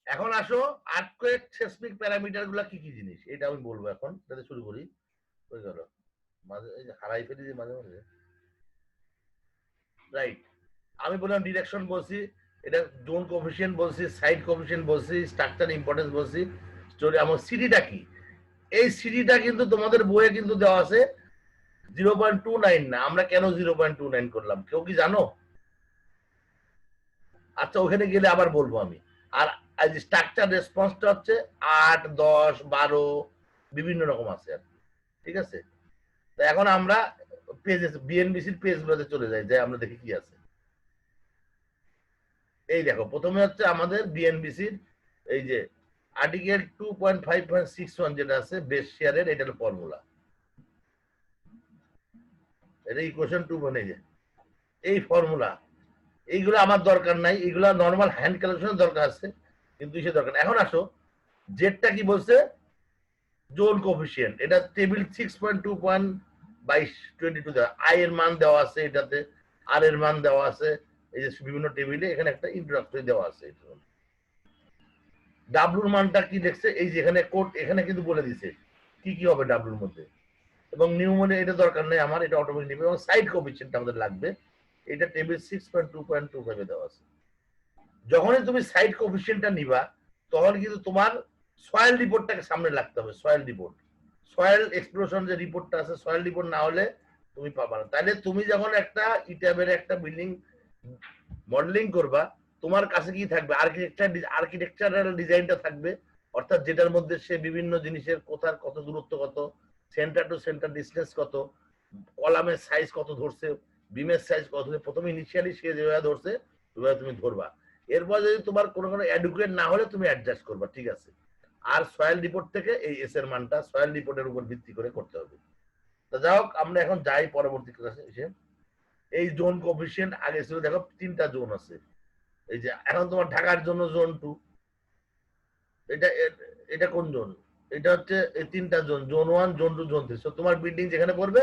এখন আসো earthquake seismic parameter গুলা কি কি জিনিস এটা আমি বলবো এখন, তাহলে শুরু করি। ওই গেল মাঝে এই যে হারাই ফেলি যে মাঝে মাঝে, রাইট। আমি বললাম ডিরেকশন বলছি, এটা জোন কোফিসিয়েন্ট বলছি, সাইড কোফিসিয়েন্ট বলছি, স্ট্রাকচার ইম্পর্টেন্স বলছি, স্টোরি। আমার সিডিটা কি, এই সিডিটা কিন্তু তোমাদের বইয়ে কিন্তু দেওয়া আছে 0.29 না। আমরা কেন 0.29 করলাম কেউ কি জানো? আচ্ছা ওখানে গেলে আবার বলবো আমি। আর স্ট্রাকচার রেসপন্সটা হচ্ছে 8, 10, 12 বিভিন্ন রকম আছে আর, ঠিক আছে। তো এখন আমরা পেজে বিএনবিসির পেজগুলোতে চলে যাই, যে আমরা দেখি কি আছে। এই দেখো প্রথমে হচ্ছে আমাদের বিএনবিসির এই যে আর্টিকেল 2.5.61 যেটা আছে বেস শেয়ারের, এটা হলো ফর্মুলা। এটা ইকুয়েশন 2 বনে যে এই ফর্মুলা, এইগুলো আমার দরকার নাই, এইগুলো নর্মাল হ্যান্ড ক্যালকুলেশনের দরকার আছে, কিন্তু সে দরকার। এখন আসো জেডটা কি বলছে, জোন কোফিসিয়েন্ট, এটা টেবিল 6.2.22 দেওয়া, আই এর মান দেওয়া আছে এটাতে, আর এর মান দেওয়া আছে এই যে বিভিন্ন টেবিলে, এখানে একটা ইন্ট্রোডাক্টরি দেওয়া আছে। ডাব্লুর মানটা কি দেখছে, এই যে এখানে কোড এখানে কিন্তু বলে দিছে কি কি হবে ডাব্লুর মধ্যে, এবং নিউমনে এটা দরকার নেই আমার, এটা অটোমেটিক নেবে। এবং সাইড কোফিসিয়েন্ট আমাদের লাগবে, এটা টেবিল 6.2.25 দেওয়া আছে। যখনই তুমি সাইড কোফিসিয়েন্টটা নিবা তখন কিন্তু তোমার সয়েল রিপোর্টটাকে সামনে রাখতে হবে। সয়েল রিপোর্ট, সয়েল এক্সপ্লোশন যে রিপোর্টটা আছে, সয়েল রিপোর্ট না হলে তুমি পাবা না। তাহলে তুমি যখন একটা ইটাবের একটা বিল্ডিং মডেলিং করবা, তোমার কাছে কি থাকবে, আর্কিটেকচারাল ডিজাইনটা থাকবে, অর্থাৎ যেটার মধ্যে সে বিভিন্ন জিনিসের কোথার কত দূরত্ব কত, সেন্টার টু সেন্টার ডিস্টেন্স কত, কলামের সাইজ কত ধরছে, বিমের সাইজ কত ধরছে, প্রথমে ইনিশিয়ালি সে যেভাবে ধরছে ওইভাবে তুমি ধরবা। এরপর যদি তোমার কোনো কোনো অ্যাডুকুয়েট না হলে তুমি অ্যাডজাস্ট করবা, ঠিক আছে। আর সয়েল রিপোর্ট থেকে এই এস এর মানটা সয়েল রিপোর্টের উপর ভিত্তি করে করতে হবে। তো যাই হোক আমরা এখন যাই পরবর্তী ক্লাসে এসে। এই জোন কোফিসিয়েন্ট আগে ছিল দেখো 3টা জোন আছে, এই যে এখন তোমার ঢাকার জন্য জোন 2, এটা এটা কোন জোন, এটা হচ্ছে এই 3টা জোন, জোন 1, জোন 2, জোন 3। তোমার বিল্ডিং যেখানে পড়বে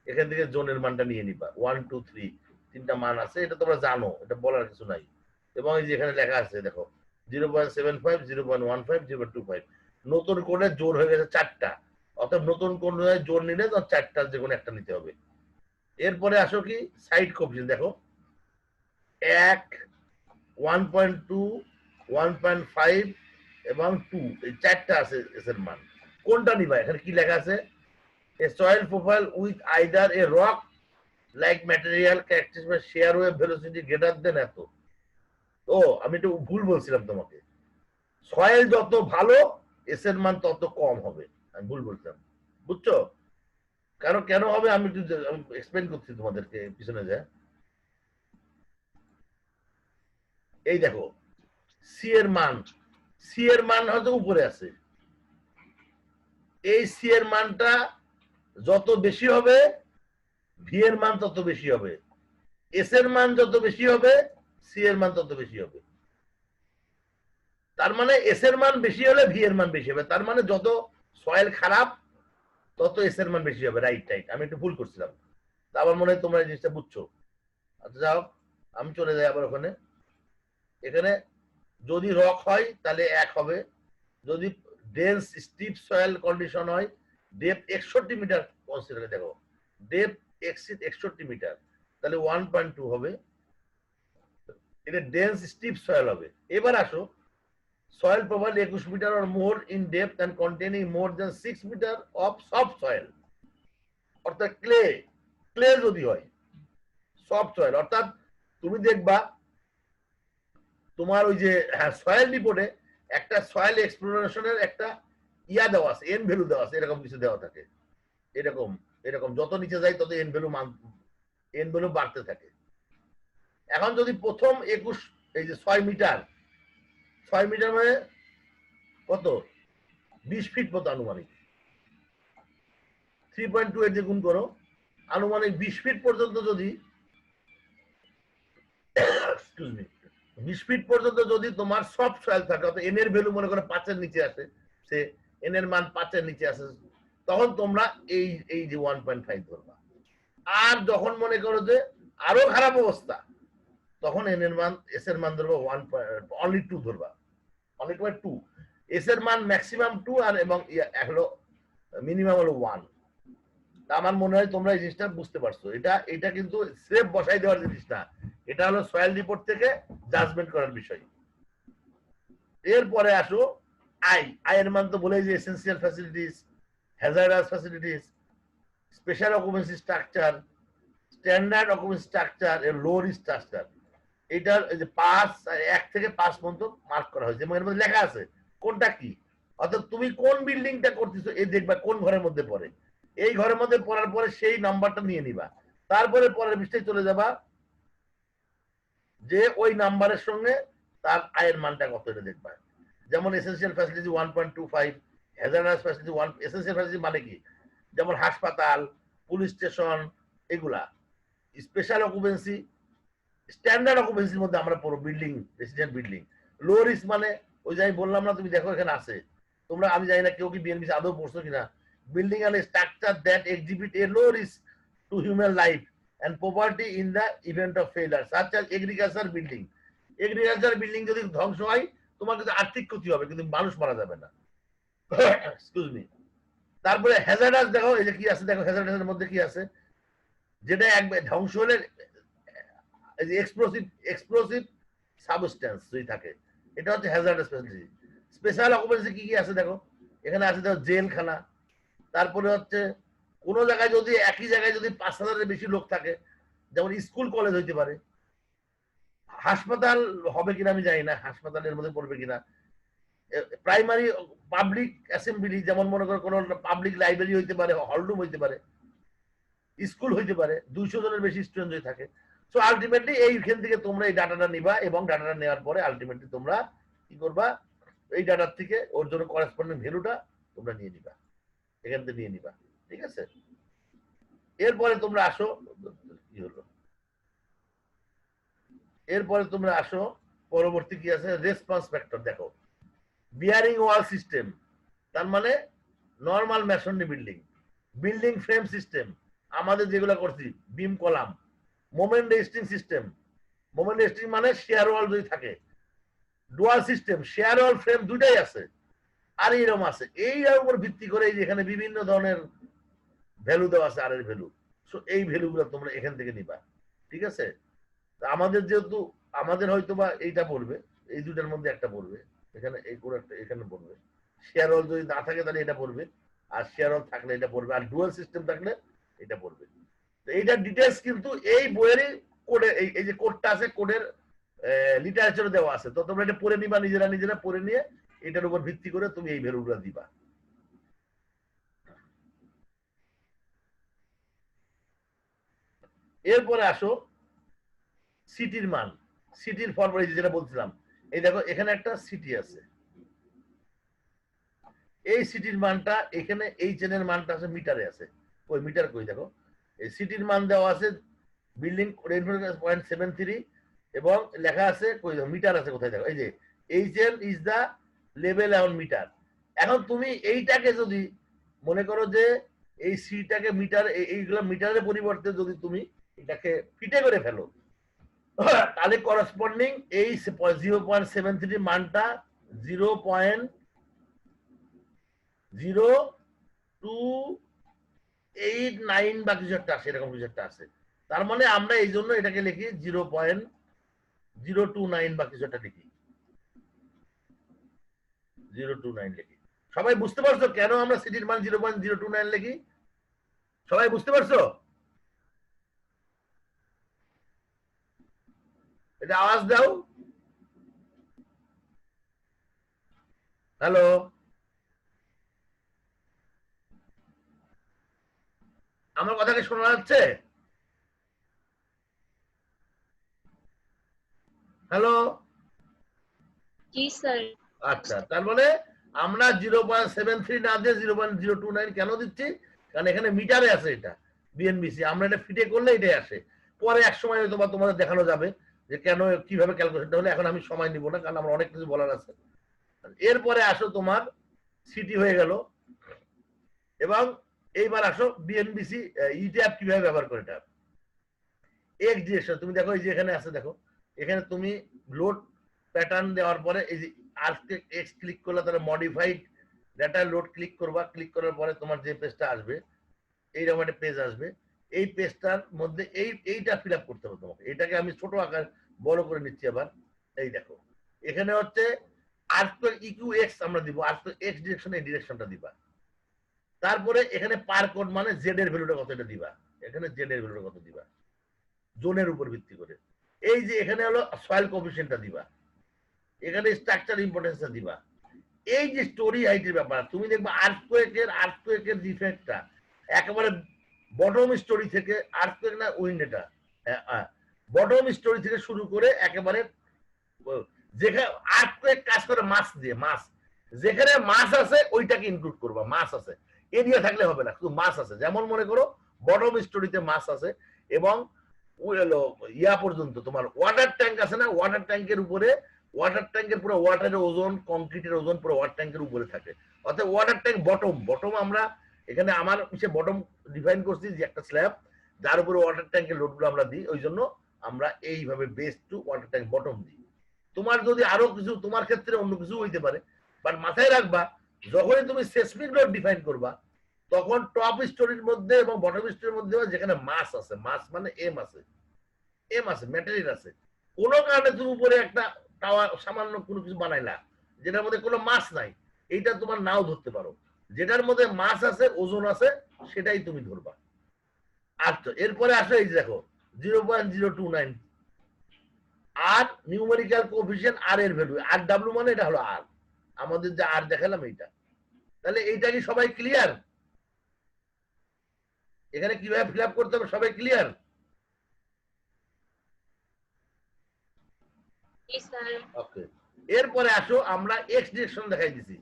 এখান থেকে জোনের মানটা নিয়ে নিবা, 1, 2, 3 3টা মান আছে, এটা তোমরা জানো, এটা বলার কিছু নাই। এবং এই যে এখানে লেখা আছে দেখো 0.75, 0.15, 0.25, নতুন কোণে জোর হয়ে গেছে 4টা, অর্থাৎ নতুন কোণে জোর নিলে তো 4টার যে কোনো একটা নিতে হবে। এরপরে আসো কি সাইড কোফিসিয়েন্ট, দেখো 1, 1.2, 1.5 এবং 2, এই 4টা আছে এস এর মান। কোনটা নিবা, এখানে কি লেখা আছে, a soil profile with either a rock like material characteristic বা shear wave velocity greater than এত। ও আমি একটু ভুল বলছিলাম তোমাকে, সয়েল যত ভালো এস এর মান তত কম হবে, আমি ভুল বলছিলাম, বুঝছো? কারণ কেন হবে আমি একটু এক্সপ্লেন করছি তোমাদেরকে পিছনে যায়। এই দেখো সি এর মান, সি এর মান হয়তো উপরে আছে, এই সি এর মানটা যত বেশি হবে ভি এর মান তত বেশি হবে, এস এর মান যত বেশি হবে সি এর মান তত বেশি হবে। তার মানে এস এর মান বেশি হলে ভি এর মান বেশি হবে, তার মানে যত সয়েল খারাপ তত এস এর মান বেশি হবে। রাইট রাইট, আমি একটু ভুল করছিলাম, আমার মনে হয় তোমরা এই জিনিসটা বুঝছো। আচ্ছা যাও আমি চলে যাই আবার ওখানে। এখানে যদি রক হয় তাহলে 1 হবে, যদি ডেন্স স্টিপ সয়েল কন্ডিশন হয়, ডেপ 61 মিটার কনসিডার, দেখো ডেপ এক্সিড 61 মিটার, তাহলে 1.2 হবে, এটা ডেন্স স্টিপ সয়েল হবে। এবার আসো soil profile 21 metre or more in depth and containing more than 6 metre of soft soil, অর্থাৎ ক্লে, ক্লে যদি হয় সফট সয়েল, অর্থাৎ তুমি দেখবা তোমার ওই যে সয়েল রিপোর্টে একটা সয়েল এক্সপ্লোরেশনের একটা ইয়া দেওয়া আছে, এন ভ্যালু দেওয়া আছে, এরকম কিছু দেওয়া থাকে, এরকম এরকম যত নিচে যায় তত এন ভ্যালু মান, এন ভ্যালু বাড়তে থাকে। এখন যদি প্রথম 21 এই যে 6 মিটার, 6 মিটার মানে কত, 20 ফিট মতো আনুমানিক, 3.2 এর যে গুণ করো, আনুমানিক 20 ফিট পর্যন্ত যদি 20 ফিট পর্যন্ত যদি তোমার সফট সয়েল থাকে, অর্থাৎ এন এর ভ্যালু মনে করো 5 এর নিচে আসে, সে এন এর মান 5 এর নিচে আসে, তখন তোমরা এই এই যে 1.5 ধরবা। আর যখন মনে করো যে আরো খারাপ অবস্থা, তখন এন এর মান এস এর মান ধরবা 1 অনলি 2 ধরবা, অনেক বাই 2, এস এর মান ম্যাক্সিমাম 2 আর এবং হলো মিনিমাম হলো 1। আমার মনে হয় তোমরা এই জিনিসটা বুঝতে পারছো। এটা কিন্তু সেফ বসাই দেওয়ার জিনিস না, এটা হলো সয়েল রিপোর্ট থেকে জাজমেন্ট করার বিষয়। এরপরে আসো আয়ের মান তো বলেই যে essential facilities, hazardous facilities, special occupancy structure, standard occupancy structure, এর লো রিস্ক স্ট্রাকচার। এটার এই যে 1 থেকে 5 পর্যন্ত মার্ক করা হয়েছে এবং এর মধ্যে লেখা আছে কোনটা কি। অর্থাৎ তুমি কোন বিল্ডিংটা করতেছো এই দেখবা কোন ঘরের মধ্যে পড়ে, এই ঘরের মধ্যে পড়ার পরে সেই নাম্বারটা নিয়ে নিবা, তারপরে পরের পৃষ্ঠায় চলে যাবা যে ওই নাম্বারের সঙ্গে তার আয়ের মানটা কত এটা দেখবা। যেমন essential facility 1.25, hazardous facility 1। Essential facility মানে কি, যেমন হাসপাতাল, পুলিশ স্টেশন, এগুলা। স্পেশাল অকুপেন্সি, স্ট্যান্ডার্ড অকুপেন্সির মধ্যে আমরা পড়ো building, resident building. Low risk মানে ওই যে আমি বললাম না, তুমি দেখো এখানে আছে, তোমরা আমি জানি না কেউ কি বিএনপি আদৌ পড়ছো কিনা, building and structure that exhibit A low risk two human life and property in the event of failure such as agriculture building. Agriculture building যদি ধ্বংস হয় তোমার কিন্তু আর্থিক ক্ষতি হবে, কিন্তু মানুষ মারা যাবে না। Excuse me. তারপরে হ্যাজার্ডাস দেখো, এই যে কি আছে দেখো, হ্যাজার্ডাসের মধ্যে কি আছে, যেটা একবার ধ্বংস হলে এক্সপ্লোসিভ সাবস্টেন্স যদি থাকে, এটা হচ্ছে হ্যাজার্ডাস ফ্যাসিলিটি। স্পেশাল অকুপেন্সি কি কি আছে দেখো, এখানে আছে দেখো জেলখানা। তারপরে হচ্ছে কোন জায়গায় যদি একই জায়গায় যদি 5,000-এর বেশি লোক থাকে, যেমন স্কুল কলেজ হইতে পারে, হাসপাতাল হবে কিনা আমি জানি না, হাসপাতালের মধ্যে পড়বে কিনা, প্রাইমারি পাবলিক অ্যাসেম্বলি, যেমন মনে করো কোনো পাবলিক লাইব্রেরি হইতে পারে, হলরুম হইতে পারে, স্কুল হইতে পারে, 200 জনের বেশি স্টুডেন্ট যদি থাকে। সো আলটিমেটলি এইখান থেকে তোমরা এই ডাটাটা নিবা এবং ডাটাটা নেওয়ার পরে আলটিমেটলি তোমরা কি করবা, এই ডাটার থেকে ওর জন্য করেসপন্ডিং ভ্যালুটা তোমরা নিয়ে নিবা, এখান থেকে নিয়ে নিবা। ঠিক আছে, এরপরে তোমরা আসো, কি হলো, এরপরে তোমরা আসো পরবর্তী কি আছে, রেসপন্স ফ্যাক্টর। দেখো বিয়ারিং ওয়াল সিস্টেম, তার মানে normal masonry building, building frame system আমাদের যেগুলো করছি, beam column, moment resisting system, moment resisting মানে শেয়ার ওয়াল যদি থাকে, dual system, shear wall frame দুটাই আছে, আর এরকম আছে। এইটার উপর ভিত্তি করে এই যে এখানে বিভিন্ন ধরনের ভ্যালু দেওয়া আছে, আর এর ভ্যালু। সো এই ভ্যালুগুলো তোমরা এখান থেকে নিবা। ঠিক আছে, আমাদের যেহেতু আমাদের হয়তো বা এইটা পড়বে, এই দুটার মধ্যে একটা পড়বে, এখানে এই করে একটা এখানে পড়বে। শেয়ার ওয়াল যদি না থাকে তাহলে এটা পড়বে, আর শেয়ার ওয়াল থাকলে এটা পড়বে, আর ডুয়াল সিস্টেম থাকলে এটা পড়বে। এইটার ডিটেলস কিন্তু এই বইয়েরই কোডে, এই যে কোডটা আছে, কোডের লিটারেচারে দেওয়া আছে। তো তোমরা এটা পড়ে নিবা, নিজেরা নিজেরা পড়ে নিয়ে এটার উপর ভিত্তি করে তুমি এই ভ্যালুগুলো দিবা। এরপরে আসো সিটির মান, সিটির ফরম্যাট যেটা বলছিলাম, এই দেখো এখানে একটা সিটি আছে, এই সিটির মানটা এখানে এই চেনের মানটা আছে মিটারে আছে, ওই মিটার কই দেখো, এই সিটির মান দেওয়া আছে বিল্ডিং 0.73 এবং লেখা আছে কই মিটার আছে কোথায় দেখো, এই যে HL is the level on metre. এখন তুমি এইটাকে যদি মনে করো যে এই সিটাকে মিটার, এইগুলো মিটারের পরিবর্তে যদি তুমি এটাকে ফিটে করে ফেলো, তাহলে করসপন্ডিং এই 0.73 মানটা 0.0289 বা কিছু একটা আছে, এরকম কিছু একটা আছে। তার মানে আমরা এই জন্য এটাকে লিখি 0.029 বা কিছু একটা লিখি, 029 লিখি। সবাই বুঝতে পারছো কেন আমরা সিটির মান 0.029 লিখি? সবাই বুঝতে পারছো? এটা আওয়াজ দাও। হ্যালো, আমার কথা কি শোনা যাচ্ছে? হ্যালো, জি স্যার। আচ্ছা, তার মানে আমরা 0.73 না দিয়ে 0.029 কেন দিচ্ছি? কারণ এখানে মিটারে আছে এটা বিএনবিসি, আমরা এটা ফিটে করলে এটাই আসে। পরে এক সময় হয়তো বা তোমাদের দেখানো যাবে যে কেন কিভাবে ক্যালকুলেশনটা হলে, এখন আমি সময় নিব না কারণ আমার অনেক কিছু বলার আছে। এরপরে আসো তোমার সিটি হয়ে গেল, এবং এইবার আসো বিএনবিসি ইট্যাপ কিভাবে ব্যবহার করে। এটা এক্স ডিরেকশন, তুমি দেখো এই যে এখানে আছে, দেখো এখানে তুমি লোড প্যাটার্ন দেওয়ার পরে এই যে আজকে এক্স ক্লিক করলে তাহলে মডিফাইড ডাটা লোড ক্লিক করবা, ক্লিক করার পরে তোমার যে পেজটা আসবে এইরকম একটা পেজ আসবে। এই পেজটার মধ্যে এইটা ফিল আপ করতে হবে তোমাকে। এটাকে আমি ছোট আকার বড় করে নিচ্ছি আবার। এই দেখো এখানে হচ্ছে আর স্কয়ার ইকিউ এক্স আমরা দিব, আর স্কয়ার এক্স ডিরেকশনে এই ডিরেকশনটা দিবা। তারপরে এখানে পার কোড মানে জেড এর ভ্যালুটা কত এটা দিবা, এখানে জেড এর ভ্যালুটা কত দিবা জোনের উপর ভিত্তি করে। এই যে এখানে হলো সয়েল কোএফিসিয়েন্টটা দিবা, এখানে স্ট্রাকচার ইম্পর্টেন্সটা দিবা। এই যে স্টোরি হাইটের ব্যাপার, তুমি দেখবা আর্থকোয়েকের ডিফেক্টটা একেবারে বটম স্টোরি থেকে, আর্থকোয়েক না উইন্ড, এটা বটম স্টোরি থেকে শুরু করে একেবারে যেখানে আর্থকোয়েক কাজ করে মাছ দিয়ে, মাছ যেখানে মাছ আছে ওইটাকে ইনক্লুড করবা। মাছ আছে এরিয়া থাকলে হবে না, শুধু মাছ আছে। যেমন মনে করো বটম স্টোরিতে মাছ আছে এবং ইয়া পর্যন্ত তোমার ওয়াটার ট্যাঙ্ক আছে না, ওয়াটার ট্যাঙ্কের উপরে, ওয়াটার ট্যাঙ্কের পুরো ওয়াটারের ওজন, কংক্রিটের ওজন পুরো ওয়াটার ট্যাঙ্কের উপরে থাকে। অর্থাৎ ওয়াটার ট্যাঙ্ক বটম, বটম আমরা এখানে আমার সে বটম ডিফাইন করছি যে একটা স্ল্যাব যার উপরে ওয়াটার ট্যাঙ্কের লোডগুলো আমরা দিই, ওই জন্য আমরা এইভাবে base to water tank bottom দিই। তোমার যদি আরো কিছু, তোমার ক্ষেত্রে অন্য কিছু হইতে পারে, বাট মাথায় রাখবা যখনই তুমি সেসমিক লোড ডিফাইন করবা তখন টপ স্টোরির মধ্যে এবং বটম স্টোরির মধ্যে যেখানে মাস আছে, মাস মানে এম আছে, এম আছে, ম্যাটেরিয়াল আছে, কোনো কারণে তুমি উপরে একটা টাওয়ার সামান্য কোনো কিছু বানাইলা যেটার মধ্যে কোনো মাছ নাই, এইটা তোমার নাও ধরতে পারো। যেটার মধ্যে মাছ আছে, ওজন আছে, সেটাই তুমি ধরবা। আচ্ছা এরপরে আসো এই যে দেখো 0.029 আর নিউমেরিক্যাল কোএফিসিয়েন্ট আর এর ভ্যালু, আর ডাব্লিউ মানে এটা হলো আর, আমাদের যে আর দেখালাম এইটা। তাহলে এইটা কি সবাই ক্লিয়ার? এখানে কিভাবে ফিল আপ করতে হবে সবাই ক্লিয়ার? জি স্যার। ওকে, এরপরে আসো আমরা এক্স ডিরেকশন দেখাই দিছি।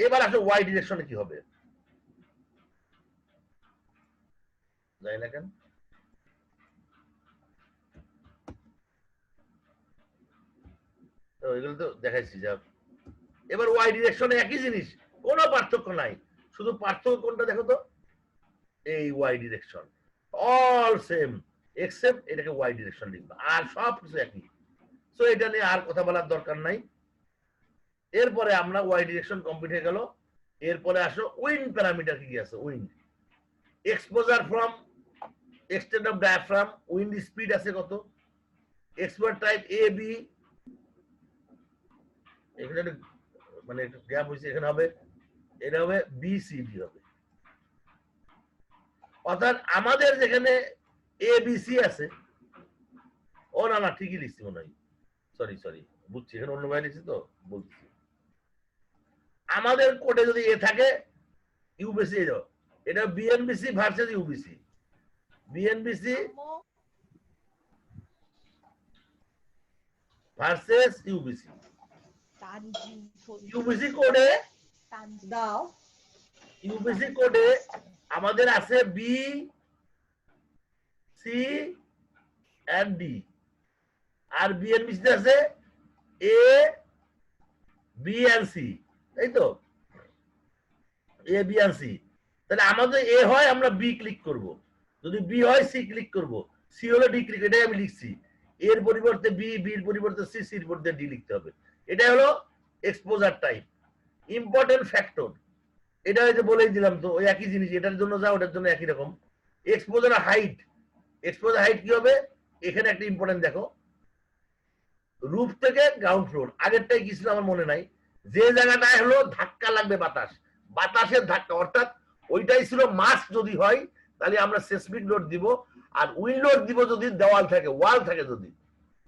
এবার আসো ওয়াই ডিরেকশনে কি হবে, যাই না কেন? তো এগুলো তো দেখাইছি যা। এবার ওয়াই ডিরেকশনে একই জিনিস, কোনো পার্থক্য নাই, শুধু পার্থক্য কোনটা দেখো তো, এই Y direction all same except এটাকে ওয়াই ডিরেকশন লিখবা, আর সব কিছু একই। সো এটা নিয়ে আর কথা বলার দরকার নাই। এরপরে আমরা ওয়াই ডিরেকশন কমপ্লিট হয়ে গেল। এরপরে আসো উইন্ড প্যারামিটার কি আছে। Wind exposure from extent of diaphragm, wind speed আছে কত, এক্সপোজার টাইপ এ বি, এখানে মানে একটু গ্যাপ হয়েছে, এখানে হবে এটা হবে বিসিডি হবে। অর্থাৎ আমাদের যেখানে এ বি সি আছে, ও না না ঠিকই লিখছি মনে হয়, সরি সরি বুঝছি, এখানে অন্য ভাই লিখছি তো বলছি। আমাদের কোডে যদি এ থাকে ইউবিসি, এটা BNBC versus UBC, BNBC versus UBC. UBC কোডে দাও, ইউবিসি কোডে আমাদের আছে বি সি এন্ড ডি, আর বিএনবিসি আছে এ বি এন্ড সি, তাই তো, এ বি এন্ড সি। তাহলে আমাদের এ হয় আমরা বি ক্লিক করব, যদি বি হয় সি ক্লিক করব, সি হলে ডি ক্লিক, এটাই আমি লিখছি। এর পরিবর্তে বি, বির পরিবর্তে সি, সির পরিবর্তে ডি লিখতে হবে। এটা হলো এক্সপোজার টাইপ। ইম্পর্টেন্ট ফ্যাক্টর এটা হয়তো বলেই দিলাম তো, ওই একই জিনিস, এটার জন্য যা ওটার জন্য একই রকম। এক্সপোজার হাইট, এক্সপোজার হাইট কি হবে, এখানে একটা ইম্পর্টেন্ট দেখো, রুফ থেকে গ্রাউন্ড ফ্লোর, আগেরটাই কি ছিল আমার মনে নাই, যে জায়গাটায় হলো ধাক্কা লাগবে বাতাস, বাতাসের ধাক্কা, অর্থাৎ ওইটাই ছিল মাস যদি হয় তাহলে আমরা সেসমিক লোড দিব, আর উইন্ড লোড দিব যদি দেওয়াল থাকে, ওয়াল থাকে, যদি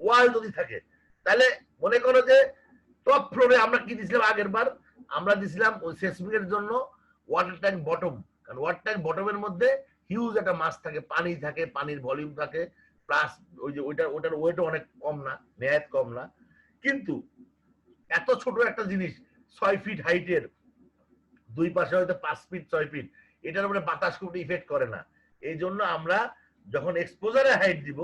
ওয়াল যদি থাকে, তাহলে মনে করো যে টপ ফ্লোরে আমরা কি দিছিলাম আগের বার, আমরা দিছিলাম ওই সেসমিকের জন্য ওয়াটার ট্যাঙ্ক বটম, কারণ ওয়াটার ট্যাঙ্ক বটমের মধ্যে হিউজ একটা মাছ থাকে, পানি থাকে, পানির ভলিউম থাকে, প্লাস ওই যে ওটার ওয়েটও অনেক কম না, নেহাত কম না। কিন্তু এত ছোট একটা জিনিস 6 ফিট হাইটের, দুই পাশে হয়তো 5 ফিট 6 ফিট, এটার উপরে বাতাস খুব ইফেক্ট করে না। এই জন্য আমরা যখন এক্সপোজারে হাইট দিব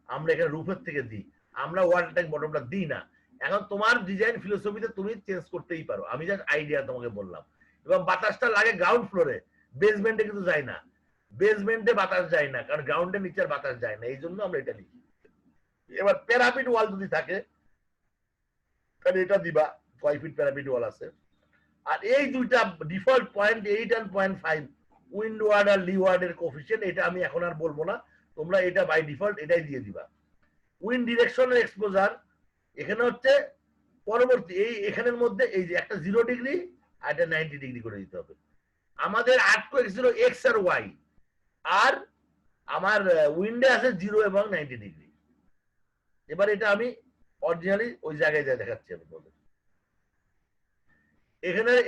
আমরা এখানে রুফের থেকে দিই, আমরা ওয়াটার ট্যাঙ্ক বটমটা দিই না। এখন তোমার ডিজাইন ফিলোসফিতে তুমি চেঞ্জ করতেই পারো, আমি জাস্ট আইডিয়া তোমাকে বললাম। এবং বাতাসটা লাগে গ্রাউন্ড ফ্লোরে, বেসমেন্টে কিন্তু যায় না, বেসমেন্টে বাতাস যায় না, কারণ গ্রাউন্ডের নিচের বাতাস যায় না, এই জন্য আমরা এটা লিখি। এবার প্যারাপিট ওয়াল যদি থাকে মানে এটা দিবা কয় ফিট প্যারাপিট ওয়াল আছে। আর এই দুইটা ডিফল্ট 0.8 and 0.5 উইন্ডওয়ার্ড আর লিওয়ার্ডের কোফিশিয়েন্ট, এটা আমি এখন আর বলবো না, তোমরা এটা বাই ডিফল্ট এটাই দিয়ে দিবা। উইন্ড ডিরেকশনের এক্সপোজার এখানে হচ্ছে পরবর্তী এই এখানের মধ্যে এই যে একটা 0 ডিগ্রি আর একটা 90 ডিগ্রি করে দিতে হবে। আমাদের 8 এক্স আর ওয়াই, আর আমার উইন্ডে আছে 0 এবং 90 ডিগ্রি। এবার এটা আমি অরিজিনালি ওই জায়গায় যা দেখাচ্ছি আমি তোমাদের।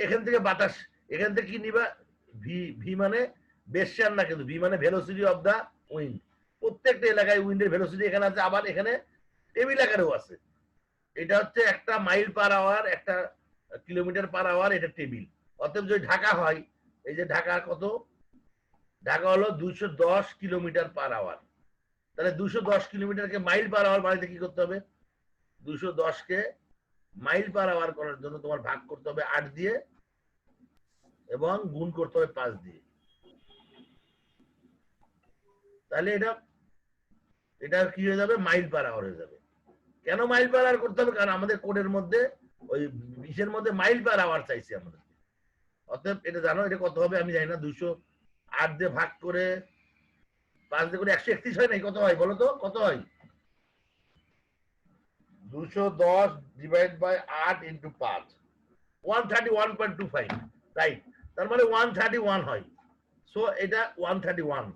এখান থেকে বাতাস, এখান থেকে কি নিবা, ভি ভি মানে বেশিয়ার না, কিন্তু ভি মানে ভেলোসিটি অফ দা উইন্ড। প্রত্যেকটা এলাকায় উইন্ডের ভেলোসিটি এখানে আছে, আবার এখানে টেবিল আকারেও আছে। এটা হচ্ছে একটা মাইল পার আওয়ার, একটা কিলোমিটার পার আওয়ার, এটা টেবিল। অতএব যদি ঢাকা হয়, এই যে ঢাকা কত, ঢাকা হলো 210 কিলোমিটার পার আওয়ার। তাহলে 210 কিলোমিটারকে মাইল পার আওয়ার বানাইতে কি করতে হবে, 210 কে মাইল পার আওয়ার করার জন্য তোমার ভাগ করতে হবে 8 দিয়ে এবং গুণ করতে হবে 5 দিয়ে। তাহলে এটা কি হয়ে যাবে, মাইল পার আওয়ার হয়ে যাবে। কেন মাইল পার আওয়ার করতে হবে, কারণ আমাদের কোডের মধ্যে ওই 20 মধ্যে মাইল পার আওয়ার চাইছি আমাদের। অতএব এটা জানো এটা কত হবে আমি জানি না, 208 দিয়ে ভাগ করে 5 দিয়ে করে 131 হয় নাই, কত হয় বলো তো, কত হয়? 210 ডিভাইড বাই 8 ইন্টু 5, 131.25, রাইট? তার মানে 131 হয়। সো এটা 131।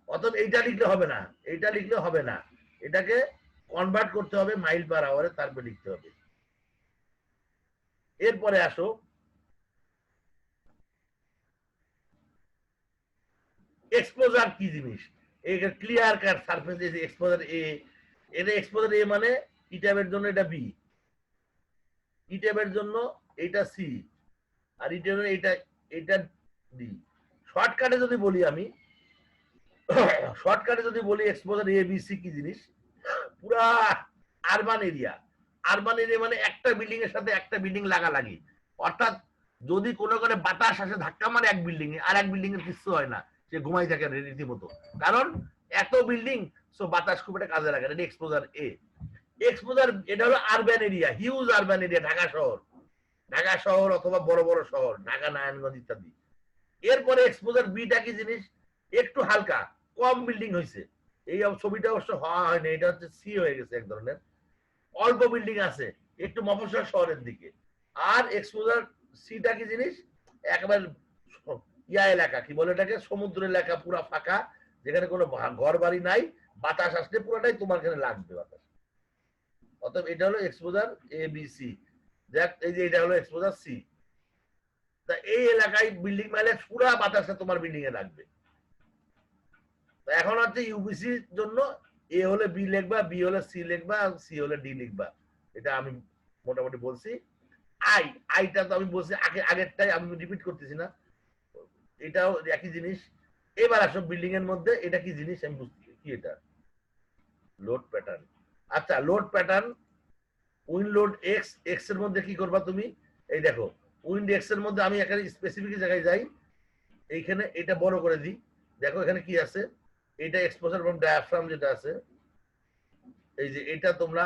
অতএব এইটা লিখলে হবে না, এইটা লিখলে হবে না, এটাকে কনভার্ট করতে হবে মাইল পার আওয়ারে, তারপরে লিখতে হবে। এরপরে আসো এক্সপোজার কি জিনিস। এটা ক্লিয়ার কাট সারফেস এক্সপোজার এ, এটা এক্সপোজার এ মানে ই ট্যাবের জন্য এটা বি, ই ট্যাবের জন্য এটা সি, আর ই ট্যাবের এটা ডি। শর্টকাটে যদি বলি আমি, শর্টকাটে যদি বলি এক্সপোজার এ বি সি কি জিনিস, পুরা আরবান এরিয়া। আরবান এরিয়া মানে একটা বিল্ডিং এর সাথে একটা বিল্ডিং লাগালাগি, অর্থাৎ যদি কোনো করে বাতাস আসে ধাক্কা মারে এক বিল্ডিং এ, আর এক বিল্ডিং এর কিছু হয় না, সে ঘুমাই থাকে রীতিমতো, কারণ এত বিল্ডিং, সো বাতাস খুব একটা কাজে লাগে। এটা এক্সপোজার এ। এক্সপোজার এটা হলো urban area, huge urban area, Dhaka শহর, ঢাকা শহর অথবা বড় বড় শহর, ঢাকা, নারায়ণগঞ্জ ইত্যাদি। এরপরে এক্সপোজার বিটা কি জিনিস, একটু হালকা কম বিল্ডিং হয়েছে, এই ছবিটা অবশ্য হওয়া হয়নি, এটা হচ্ছে সি হয়ে গেছে এক ধরনের, অল্প বিল্ডিং আছে একটু মফস্বল শহরের দিকে। আর এক্সপোজার সিটা কি জিনিস, একেবারে ইয়া এলাকা, কি বলে এটাকে, সমুদ্র এলাকা, পুরা ফাঁকা, যেখানে কোনো ঘর বাড়ি নাই, বাতাস আসলে পুরোটাই তোমার এখানে লাগবে বাতাস। অতএব এটা হলো এক্সপোজার এ বি সি। দেখ এই যে এটা হলো এক্সপোজার সি। তা এই এলাকায় বিল্ডিং মাইলে পুরা বাতাসটা তোমার বিল্ডিং এ লাগবে। এখন হচ্ছে ইউবিসির জন্য এ হলে বি লিখবা, বি হলে সি লিখবা, সি হলে ডি লিখবা, এটা আমি মোটামুটি বলছি। আইটা তো আমি বলছি আগেরটাই, আমি রিপিট করতেছি না, এটাও একই জিনিস। এবার আসো বিল্ডিং এর মধ্যে এটা কি জিনিস আমি বুঝতে, কি এটা, লোড প্যাটার্ন। আচ্ছা, load pattern, wind load x, x এর মধ্যে কি করবা তুমি, এই দেখো উইন্ড এক্স এর মধ্যে আমি এখানে স্পেসিফিক জায়গায় যাই, এইখানে এটা বড় করে দিই, দেখো এখানে কি আছে, এটা এক্সপোজার এবং ডায়াফ্রাম যেটা আছে, এই যে এটা তোমরা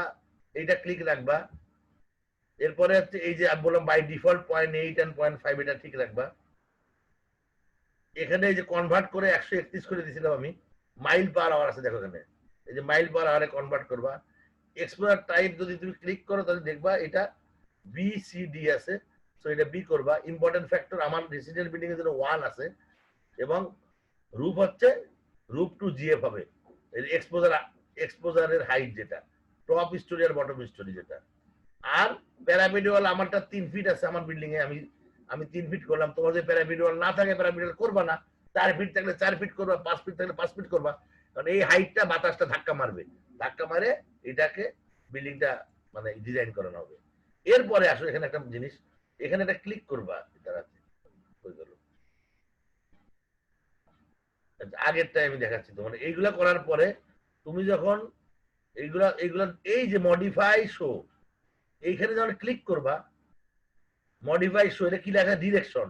এইটা ক্লিক রাখবা। এরপরে হচ্ছে এই যে বললাম বাই ডিফল্ট 0.8 and 0.5 এটা ঠিক রাখবা। এখানে এই যে কনভার্ট করে 131 করে দিয়েছিলাম আমি, মাইল পার আওয়ার আছে দেখো এখানে, এই যে মাইল পার আওয়ারে কনভার্ট করবা। এক্সপোজার টাইপ যদি তুমি ক্লিক করো তাহলে দেখবা এটা বি সি ডি আছে, সো এটা বি করবা। ইম্পর্টেন্ট ফ্যাক্টর, আমার রেসিডেন্ট বিল্ডিং এর জন্য 1 আছে, এবং রূপ হচ্ছে রূপ টু জিএফ হবে, এক্সপোজারের হাইট যেটা, টপ স্টোরি আর বটম স্টোরি যেটা। আর প্যারাপিড ওয়াল আমারটা 3 ফিট আছে আমার বিল্ডিং এ, আমি 3 ফিট করলাম। তোমার যদি প্যারাপিড ওয়াল না থাকে, প্যারাপিড ওয়াল করবা না, 4 ফিট থাকলে 4 ফিট করবা, 5 ফিট থাকলে 5 ফিট করবা, কারণ এই হাইটটা বাতাসটা ধাক্কা মারবে, ধাক্কা মারে এটাকে বিল্ডিংটা মানে ডিজাইন করানো হবে। এরপরে আসো এখানে একটা জিনিস, এখানে একটা ক্লিক করবা, এটা আছে হয়ে গেল। আগেরটা আমি দেখাচ্ছি তোমার। এইগুলা করার পরে তুমি যখন এইগুলা এই যে মডিফাই শো, এইখানে যখন ক্লিক করবা, মডিফাই শো, এটা কি লেখা, ডিরেকশন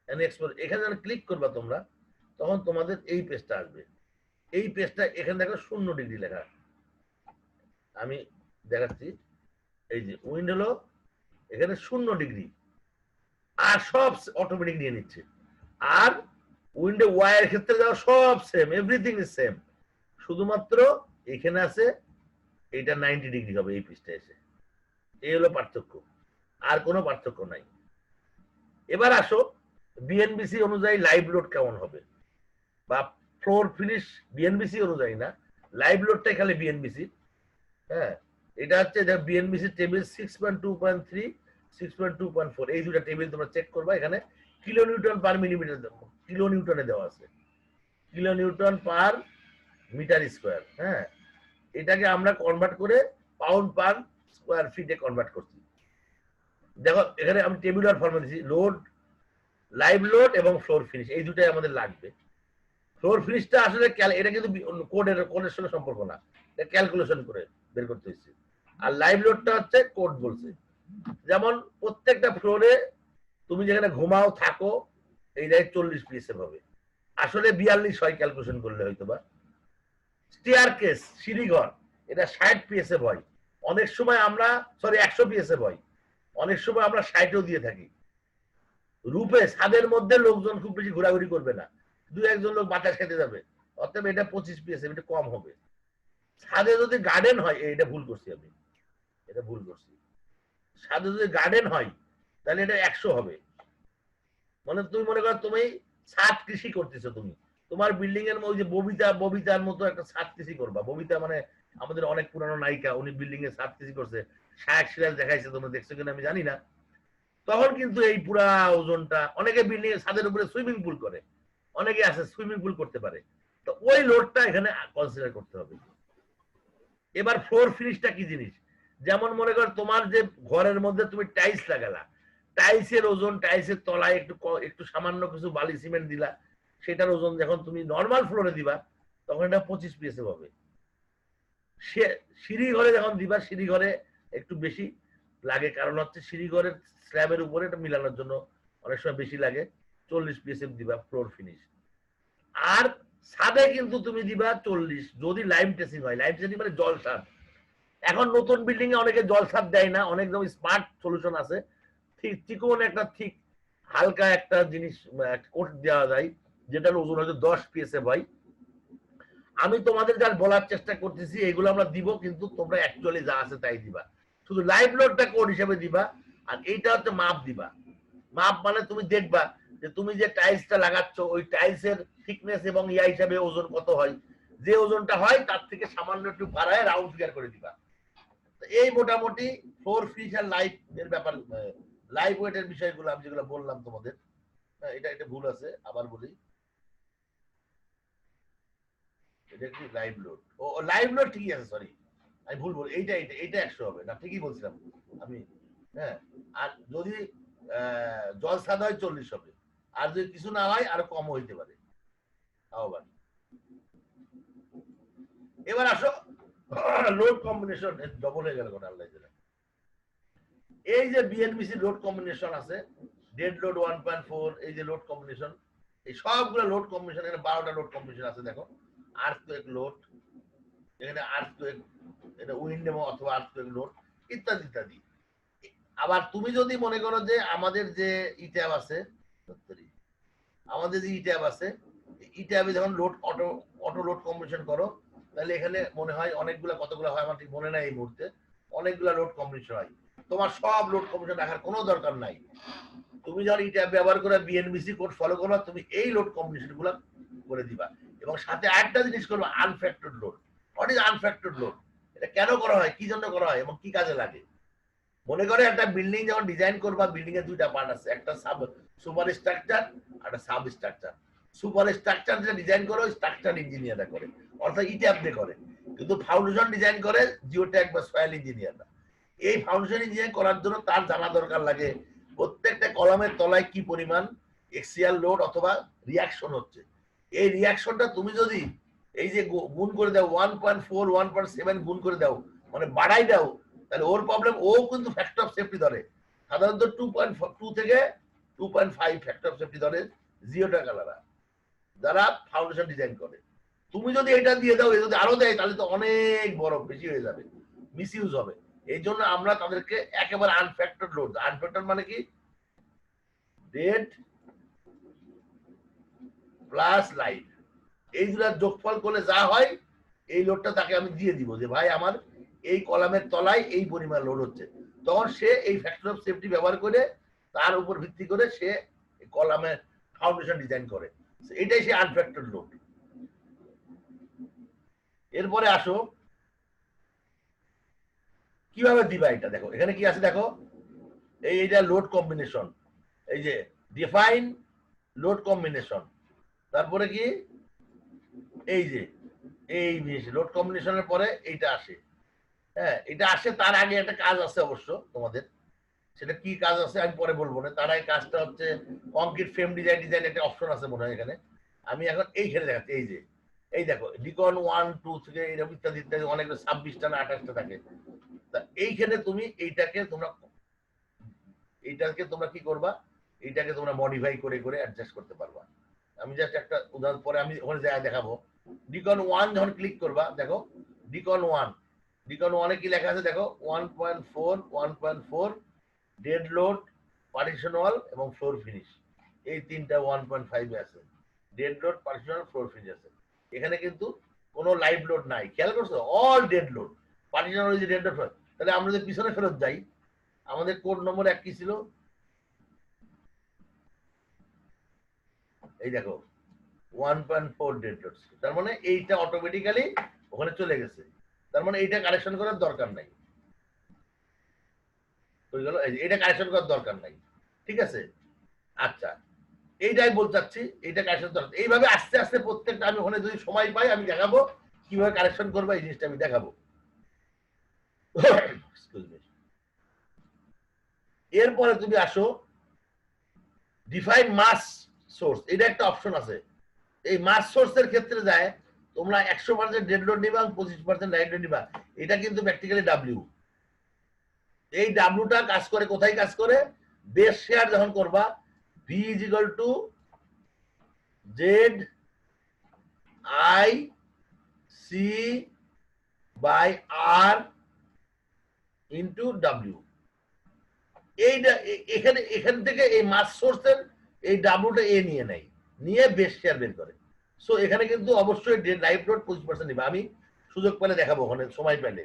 এন্ড এক্সপোজ, এখানে যখন ক্লিক করবা তোমরা, তখন তোমাদের এই পেজটা আসবে। এই পেজটা এখানে দেখো 0 ডিগ্রি লেখা, আমি দেখাচ্ছি। এই যে উইন্ড হলো এখানে 0 ডিগ্রি, আর সব অটোমেটিক নিয়ে নিচ্ছে। আর উইন্ডো ওয়াই এর ক্ষেত্রে যাও সব সেম, এভরিথিং ইজ সেম, শুধুমাত্র এখানে আছে এটা 90 ডিগ্রি হবে এই পিসটা এসে। এই হলো পার্থক্য, আর কোনো পার্থক্য নাই। এবার আসো বিএনবিসি অনুযায়ী লাইভ লোড কেমন হবে, বা ফ্লোর ফিনিশ বিএনবিসি অনুযায়ী না, লাইভ লোডটা খালি বিএনবিসি। হ্যাঁ, এটা হচ্ছে বিএনবিসি টেবিল 6.2.3 6.2.4, এই দুটা টেবিল তোমরা চেক করবা। এখানে কিলো নিউটন পার মিলিমিটার, কিলো নিউটনে দেওয়া আছে, kilonewton per metre square. হ্যাঁ, এটাকে আমরা কনভার্ট করে পাউন্ড পার স্কোয়ার ফিটে কনভার্ট করছি। দেখো এখানে আমি টেবিউলার ফর্মে দিচ্ছি, লোড, লাইভ লোড এবং ফ্লোর ফিনিশ, এই দুটাই আমাদের লাগবে। ফ্লোর ফিনিশটা আসলে এটা কিন্তু কোডের সঙ্গে সম্পর্ক না, এটা ক্যালকুলেশন করে বের করতে হচ্ছে। আর লাইভ লোডটা হচ্ছে কোড বলছে। যেমন প্রত্যেকটা ফ্লোরে তুমি যেখানে ঘুমাও থাকো এই জায়গায় 40 পিএসএফ হবে, আসলে 42 হয় ক্যালকুলেশন করলে হয়তো বা। স্টেয়ার কেস, সিঁড়িঘর, এটা 60 পিএসএফ হয়, অনেক সময় আমরা 100 পিএসএফ হয়, অনেক সময় আমরা 60ও দিয়ে থাকি। রূপে ছাদের মধ্যে লোকজন খুব বেশি ঘোরাঘুরি করবে না, 2-1 লোক বাতাস খেতে যাবে, অতএব এটা 25 পিএসএফ, এটা কম হবে। ছাদে যদি গার্ডেন হয়, এটা ভুল করছি আমি, এটা ভুল করছি। ছাদে যদি গার্ডেন হয় তাহলে এটা 100 হবে। মানে তুমি মনে করো তুমি ছাদ কৃষি করতেছো, তুমি তোমার বিল্ডিং এর ওই যে ববিতার মতো একটা ছাদ কৃষি করবা। ববিতা মানে আমাদের অনেক পুরানো নায়িকা, উনি বিল্ডিং এ ছাদ কৃষি করছে, শায়ক সিরাজ দেখাইছে, তোমরা দেখছো কিনা আমি জানি না। তখন কিন্তু এই পুরা ওজনটা, অনেকে বিল্ডিং এর ছাদের উপরে সুইমিং পুল করে, অনেকে আছে সুইমিং পুল করতে পারে, তো ওই লোডটা এখানে কনসিডার করতে হবে। এবার ফ্লোর ফিনিশটা কি জিনিস, যেমন মনে কর তোমার যে ঘরের মধ্যে তুমি টাইলস লাগালা, টাইলসের ওজন, টাইলসের তলায় একটু সামান্য কিছু বালি সিমেন্ট দিলা, সেটার ওজন যখন তুমি নর্মাল ফ্লোরে দিবা তখন এটা 25 পিএসএফ হবে। সে সিঁড়ি ঘরে যখন দিবা, সিঁড়ি ঘরে একটু বেশি লাগে, কারণ হচ্ছে সিঁড়ি ঘরের স্ল্যাবের উপরে এটা মিলানোর জন্য অনেক সময় বেশি লাগে, 40 পিএসএফ দিবা ফ্লোর ফিনিশ। আর ছাদে কিন্তু তুমি দিবা 40, যদি লাইম টেসিং হয়। লাইম টেসিং মানে জল ছাদ। এখন নতুন বিল্ডিং এ অনেকে জল ছাদ দেয় না, অনেক স্মার্ট সলিউশন আছে, ঠিক চিকন একটা ঠিক হালকা একটা জিনিস কোট দেওয়া যায়, যেটার ওজন হয়তো 10 পিএসএফ হয়। আমি তোমাদের যা বলার চেষ্টা করতেছি এগুলো আমরা দিব, কিন্তু তোমরা অ্যাকচুয়ালি যা আছে তাই দিবা, শুধু লাইভ লোডটা কোড হিসেবে দিবা। আর এইটা হচ্ছে মাপ দিবা। মাপ মানে তুমি দেখবা যে তুমি যে টাইলসটা লাগাচ্ছ ওই টাইলসের থিকনেস এবং ইয়া হিসাবে ওজন কত হয়, যে ওজনটা হয় তার থেকে সামান্য একটু বাড়ায় রাউন্ড ফিগার করে দিবা। এই মোটামুটি ফ্লোর ফিনিশ আর লাইভ এর ব্যাপার, লাইভ ওয়েটের বিষয়গুলো আমি যেগুলো বললাম তোমাদের। এটা এটা ভুল আছে, আবার বলি, এটা কি লাইভ লোড, ও লাইভ লোড ঠিকই আছে, সরি আমি ভুল বলি, এইটা এইটা এইটা 100 হবে না, ঠিকই বলছিলাম আমি। হ্যাঁ, আর যদি জল সাদা হয় 40 হবে, আর যদি কিছু না হয় আরো কম হইতে পারে। আবার এবার আসো লোড কম্বিনেশন, ডবল হয়ে গেল কোন আল্লাহ জানে। এই যে বিএনবিসি লোড কম্বিনেশন আছে, ডেড লোড 1.4, এই যে লোড কম্বিনেশন, এই সবগুলো লোড কম্বিনেশন, এখানে 12টা লোড কম্বিনেশন আছে। দেখো আর্থকুয়েক লোড, এখানে আর্থকুয়েক, এটা উইন্ডেম অথবা আর্থকুয়েক লোড, ইত্যাদি ইত্যাদি। আবার তুমি যদি মনে করো যে আমাদের যে ইট্যাব আছে, আমাদের যে ইট্যাব আছে, ইট্যাবে যখন load auto auto load combination করো, তাহলে এখানে মনে হয় অনেকগুলো, কতগুলো হয় আমার ঠিক মনে নাই এই মুহূর্তে, অনেকগুলো লোড কম্বিনেশন হয়। তোমার সব লোড কম্বিনেশন রাখার কোনো দরকার নাই। তুমি যখন ইট্যাব ব্যবহার করে বিএনবিসি কোড ফলো করো, তুমি এই লোড কম্বিনেশন গুলো করে দিবা। এবং সাথে আরেকটা জিনিস করবো, আনফ্যাক্টরড লোড। হোয়াট ইজ আনফ্যাক্টরড লোড, এটা কেন করা হয়, কি জন্য করা হয় এবং কি কাজে লাগে? মনে করে একটা বিল্ডিং যখন ডিজাইন করবা, বিল্ডিং এর দুইটা পার্ট আছে, একটা সুপার স্ট্রাকচার আর একটা সাব স্ট্রাকচার। সুপার স্ট্রাকচার যেটা ডিজাইন করে ওই স্ট্রাকচার ইঞ্জিনিয়াররা করে, অর্থাৎ ইট্যাব দিয়ে করে, কিন্তু ফাউন্ডেশন ডিজাইন করে জিওটেক বা সয়েল ইঞ্জিনিয়াররা। এই ফাউন্ডেশন ইঞ্জিনিয়ারিং করার জন্য তার জানা দরকার লাগে প্রত্যেকটা কলামের তলায় কি পরিমাণ এক্সিয়াল লোড অথবা রিয়াকশন হচ্ছে। এই রিয়াকশনটা তুমি যদি এই যে গুণ করে দাও 1.4 1.7 গুণ করে দাও, মানে বাড়াই দাও, তাহলে ওর প্রবলেম, ও কিন্তু ফ্যাক্টর অফ সেফটি ধরে সাধারণত 2.2 থেকে 2.5 ফ্যাক্টর অফ সেফটি ধরে জিওটেকালারা, যারা ফাউন্ডেশন ডিজাইন করে। তুমি যদি এটা দিয়ে দাও, এ যদি আরো দেয় তাহলে তো অনেক বড় বেশি হয়ে যাবে, মিস ইউজ হবে। এই জন্য আমরা তাদেরকে একেবারে আনফ্যাক্টর লোড, আনফ্যাক্টর মানে কি ডেড প্লাস লাইভ, এই দুটার যোগফল করলে যা হয় এই লোডটা তাকে আমি দিয়ে দিব যে ভাই আমার এই কলামের তলায় এই পরিমাণ লোড হচ্ছে, তখন সে এই ফ্যাক্টর অফ সেফটি ব্যবহার করে তার উপর ভিত্তি করে সে কলামের ফাউন্ডেশন ডিজাইন করে, এটাই সে আনফ্যাক্টর লোড। এরপরে আসো কিভাবে দিবা এটা, দেখো এখানে কি আছে দেখো, এইটা লোড কম্বিনেশন, এই যে ডিফাইন লোড কম্বিনেশন, তারপরে কি এই যে এই লোড কম্বিনেশনের পরে এইটা আসে, হ্যাঁ এটা আসে, তার আগে একটা কাজ আছে অবশ্য তোমাদের, সেটা কি কাজ আছে আমি পরে বলবো না, তার আগে কাজটা হচ্ছে কংক্রিট ফ্রেম ডিজাইন একটা অপশন আছে মনে হয় এখানে, আমি এখন এইখানে দেখাচ্ছি, এই যে এই দেখো ডিকন 1 2 থেকে এরকম ইত্যাদি ইত্যাদি অনেক 26টা না 28টা থাকে, তা এইখানে তুমি এইটাকে তোমরা কি করবা, এইটাকে তোমরা মডিফাই করে করে অ্যাডজাস্ট করতে পারবা। আমি জাস্ট একটা উদাহরণ পরে আমি ওখানে যাই দেখাবো। ডিকন 1 যখন ক্লিক করবা দেখো ডিকন 1 এ কি লেখা আছে দেখো 1.4 ডেড লোড, পার্টিশন ওয়াল এবং ফ্লোর ফিনিশ, এই তিনটা 1.5 এ আছে, ডেড লোড, পার্টিশন ওয়াল, ফ্লোর ফিনিশ আছে। এখানে কিন্তু কোনো লাইভ লোড নাই, খেয়াল করছো, অল ডেড লোড, পার্টিশন ওয়াল যে ডেড লোড। তাহলে আমরা যদি পিছনে ফেরত যাই, আমাদের কোড নম্বর 1 কি ছিল, এই দেখো 1.4 ডেড লোড, তার মানে এইটা অটোমেটিক্যালি ওখানে চলে গেছে, তার মানে এইটা কারেকশন করার দরকার নাই, এটা কারেকশন করার দরকার নাই, ঠিক আছে। আচ্ছা এইটাই বলতে চাচ্ছি, এইটা কারেকশন দরকার, এইভাবে আস্তে আস্তে প্রত্যেকটা আমি ওখানে যদি সময় পাই আমি দেখাবো কিভাবে কারেকশন করবো, এই জিনিসটা আমি দেখাবো। এরপরে তুমি আসো ডিফাইন মাস সোর্স, এটা একটা অপশন আছে, এই মাস সোর্সের ক্ষেত্রে যায় তোমরা 100% ডেড লোড নিবা এবং 25% লাইট লোড নিবা, এটা কিন্তু প্র্যাকটিক্যালি ডাব্লিউ, এই ডাব্লিউটা কাজ করে কোথায় কাজ করে, বেস শেয়ার যখন করবা V is equal to Z I C by R into W, এইটা এখান থেকে এই মাস সোর্সের এই ডাব্লিউটা এ নিয়ে নেয়, নিয়ে বেস শেয়ার বের করে। সো এখানে কিন্তু অবশ্যই লাইভ লোড 25% নিবা, আমি সুযোগ পেলে দেখাবো ওখানে সময় পেলে,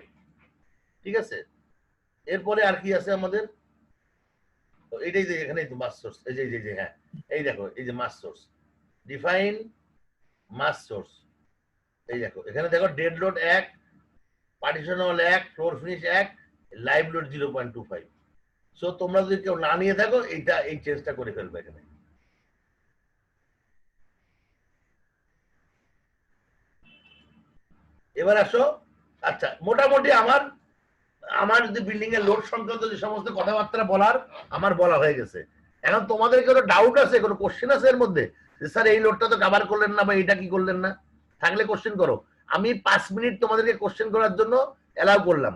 ঠিক আছে। এরপরে আর কি আছে আমাদের, এইটাই যে এখানে মাস সোর্স, এই যে হ্যাঁ এই দেখো এই যে মাস সোর্স, ডিফাইন মাস সোর্স, এই দেখো এখানে দেখো ডেড লোড 1, পার্টিশন ওয়াল 1, floor finish 1, live load 0.25। So তোমরা যদি কেউ না নিয়ে থাকো এইটা এই চেঞ্জটা করে ফেলবে এখানে। এবার আসো, আচ্ছা মোটামুটি আমার যদি বিল্ডিং এর লোড সংক্রান্ত যে সমস্ত কথাবার্তা বলার আমার বলা হয়ে গেছে, এখন তোমাদের কোনো ডাউট আছে, কোনো কোশ্চেন আছে এর মধ্যে যে স্যার এই লোডটা তো কভার করলেন না বা এটা কি করলেন না, থাকলে কোশ্চেন করো, আমি 5 মিনিট তোমাদেরকে কোশ্চেন করার জন্য অ্যালাউ করলাম।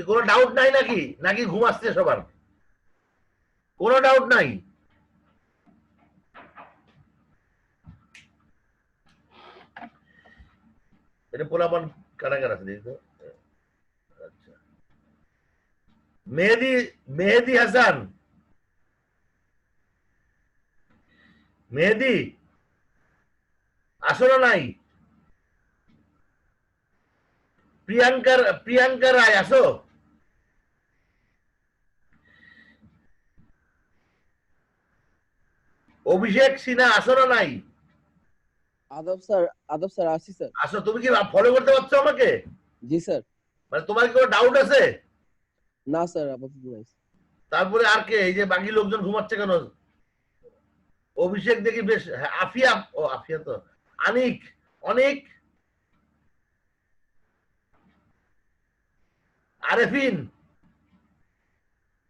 কোনো ডাউট নাই নাকি, নাকি ঘুম আসছে সবার, কোনো ডাউট নাই? এটা পোলাপান কারাগার আছে দেখো। আচ্ছা মেহেদি হাসান, মেহেদি আসলে নাই, প্রিয়াঙ্কা রায় আসো, অভিষেক সিনহা আসো না নাই? আদব স্যার আসি স্যার। আসো, তুমি কি ফলো করতে পারছো আমাকে? জি স্যার। মানে তোমার কি কোনো ডাউট আছে? না স্যার আপাতত নাই। তারপরে আর কে, এই যে বাকি লোকজন ঘুমাচ্ছে কেন? অভিষেক দেখি বেশ, আফিয়া, ও আফিয়া তো, আনিক, অনেক, আরেফিন,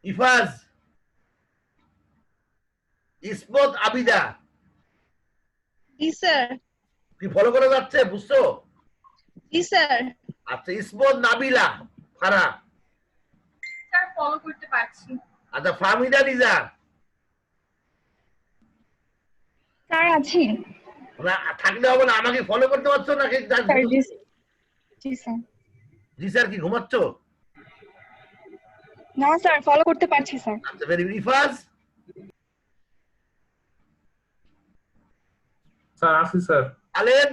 ইফাজ, ইসমত আবিদা, জি স্যার। কি ফলো করা যাচ্ছে বুঝছো? জি স্যার। আচ্ছা ইসমত নাবিলা ফারা, স্যার ফলো করতে পারছি। আচ্ছা ফাহমিদা লিজা, স্যার আছি। না থাকলে হবে না, আমাকে ফলো করতে পারছো নাকি? স্যার জি জি স্যার। জি স্যার, কি ঘুমাচ্ছ? না স্যার, ফলো করতে পারছি স্যার। আচ্ছা ভেরি গুড। ইফাজ, স্যার আছি sir. Khaled,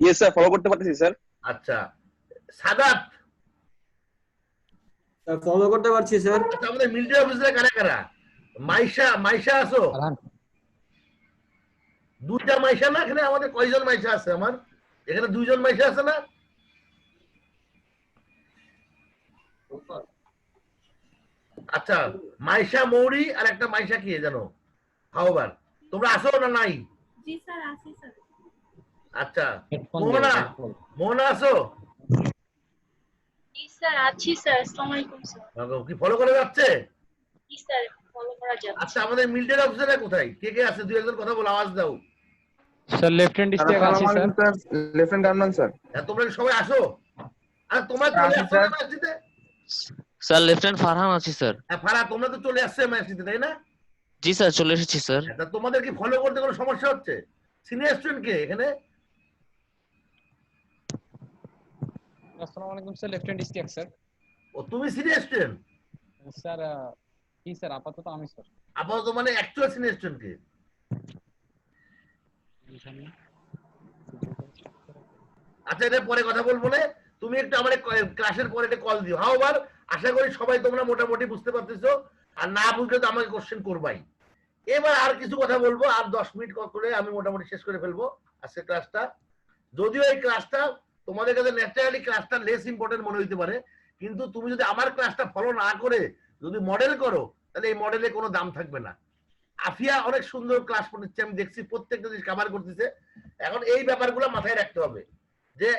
yes sir, follow করতে পারতেছি স্যার। আচ্ছা সাদাত, স্যার ফলো করতে পারছি স্যার। আচ্ছা আমাদের মিলিটারি অফিসার কারা কারা? মাইশা, মাইশা আছো? দুইটা মাইশা না এখানে? আমাদের কয়জন মাইশা আছে? আমার এখানে দুইজন মাইশা আছে না? আচ্ছা মাইশা মৌরি আর একটা মাইশা কি জানো হাওবার, তোমরা আসো না নাই? জি স্যার আছি স্যার। আচ্ছা মোহনা, মোহনা আসো? জি স্যার আছি স্যার। আসসালামু আলাইকুম স্যার। কি ফলো করে যাচ্ছে? জি স্যার ফলো করা যাচ্ছে। আচ্ছা আমাদের মিলিটারি অফিসাররা কোথায়? কে কে আছে? দুই একজন কথা বলো, আওয়াজ দাও। স্যার লেফটেন্যান্ট ইস্তিয়াক আছে স্যার। Lieutenant গার্নম্যান sir. তোমরা কি সবাই আসো? আর তোমরা চলে আসছো না ম্যাচটিতে? স্যার লেফটেন্যান্ট ফারহান আছি স্যার। হ্যাঁ ফারা, তোমরা তো চলে আসছে ম্যাচটিতে তাই না? জি স্যার চলে এসেছি স্যার। তা তোমাদের কি ফলো করতে কোনো সমস্যা হচ্ছে? সিনিয়র স্টুডেন্ট কে এখানে? আসসালামু আলাইকুম স্যার, লেফটেন্যান্ট ইস্তিয়াক স্যার। ও তুমি সিনিয়র স্টুডেন্ট? স্যার কি স্যার, আপাতত আমি স্যার। আপাতত মানে অ্যাকচুয়াল সিনিয়র স্টুডেন্ট কে? আচ্ছা এটা পরে কথা বলবো না, তুমি একটু আমার ক্লাসের পরে একটা কল দিও। হাও বার, আশা করি সবাই তোমরা মোটামুটি বুঝতে পারতেছো, আর না বুঝলে তো আমাকে কোশ্চেন করবাই। এবার আর কিছু কথা বলবো, আর 10 মিনিট করে আমি মোটামুটি শেষ করে ফেলবো আজকের ক্লাসটা। যদিও এই ক্লাসটা তোমাদের কাছে ন্যাচারালি ক্লাসটা লেস ইম্পর্টেন্ট মনে হইতে পারে, কিন্তু তুমি যদি আমার ক্লাসটা ফলো না করে যদি মডেল করো, তাহলে এই মডেলে কোনো দাম থাকবে না। আফিয়া অনেক সুন্দর ক্লাস করতেছে, আমি দেখছি প্রত্যেকটা জিনিস কভার করতেছে। এখন এই ব্যাপারগুলো মাথায় রাখতে হবে যে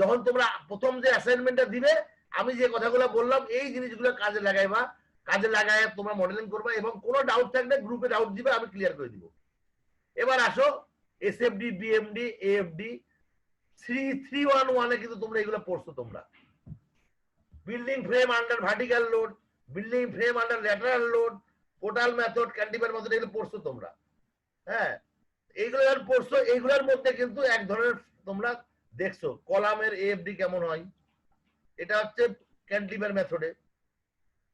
যখন তোমরা প্রথম যে অ্যাসাইনমেন্টটা দিবে, আমি যে কথাগুলো বললাম এই জিনিসগুলো কাজে লাগাইবা, কাজে লাগায় তোমরা মডেলিং করবা, এবং কোনো ডাউট থাকলে গ্রুপে ডাউট দিবে, আমি ক্লিয়ার করে দিব। এবার আসো এসএফডি, বিএমডি, এএফডি 311 এ কিন্তু তোমরা এগুলো পড়ছো। তোমরা building frame under vertical load, building frame under lateral load, portal method, cantilever method, এগুলো পড়ছো তোমরা। হ্যাঁ এইগুলো যখন পড়ছো, এইগুলোর মধ্যে কিন্তু এক ধরনের তোমরা দেখছো কলামের এএফডি কেমন হয়, এটা হচ্ছে ক্যান্টিলিভার মেথডে।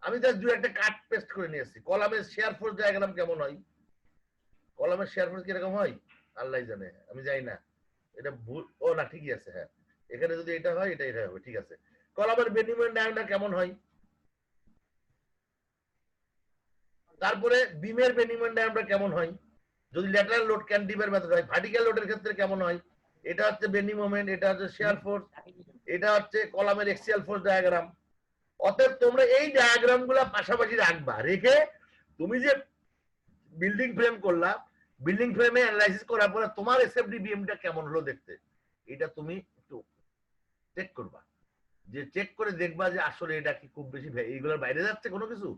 আমি জাস্ট দুই একটা কাট পেস্ট করে নিয়ে এসেছি। কলামের শেয়ার ফোর্স ডায়াগ্রাম কেমন হয়, কলামের শেয়ার ফোর্স কিরকম হয় আল্লাহ জানে, আমি জানি না এটা ভুল। ও না ঠিকই আছে, হ্যাঁ এখানে যদি এটা হয় এটা এটা হবে, ঠিক আছে। কলামের বেনিমেন্ট ডায়াগ্রাম কেমন হয়, তারপরে বিমের বেনিমেন্ট ডায়াগ্রামটা কেমন হয়, যদি ল্যাটারাল লোড ক্যান্টিলিভার মেথড হয়, ভার্টিক্যাল লোডের ক্ষেত্রে কেমন হয়, এটা হচ্ছে বেন্ডিং মোমেন্ট, এটা হচ্ছে শেয়ার ফোর্স, এটা হচ্ছে কলামের এক্সিয়াল ফোর্স ডায়াগ্রাম। অতএব তোমরা এই ডায়াগ্রাম গুলা পাশাপাশি রাখবা, রেখে তুমি যে বিল্ডিং ফ্রেম করলা, বিল্ডিং ফ্রেমে অ্যানালাইসিস করার পরে তোমার এসএফডি বিএমটা কেমন হলো দেখতে, এটা তুমি একটু চেক করবা। যে চেক করে দেখবা যে আসলে এটা কি খুব বেশি এইগুলোর বাইরে যাচ্ছে কোনো কিছু।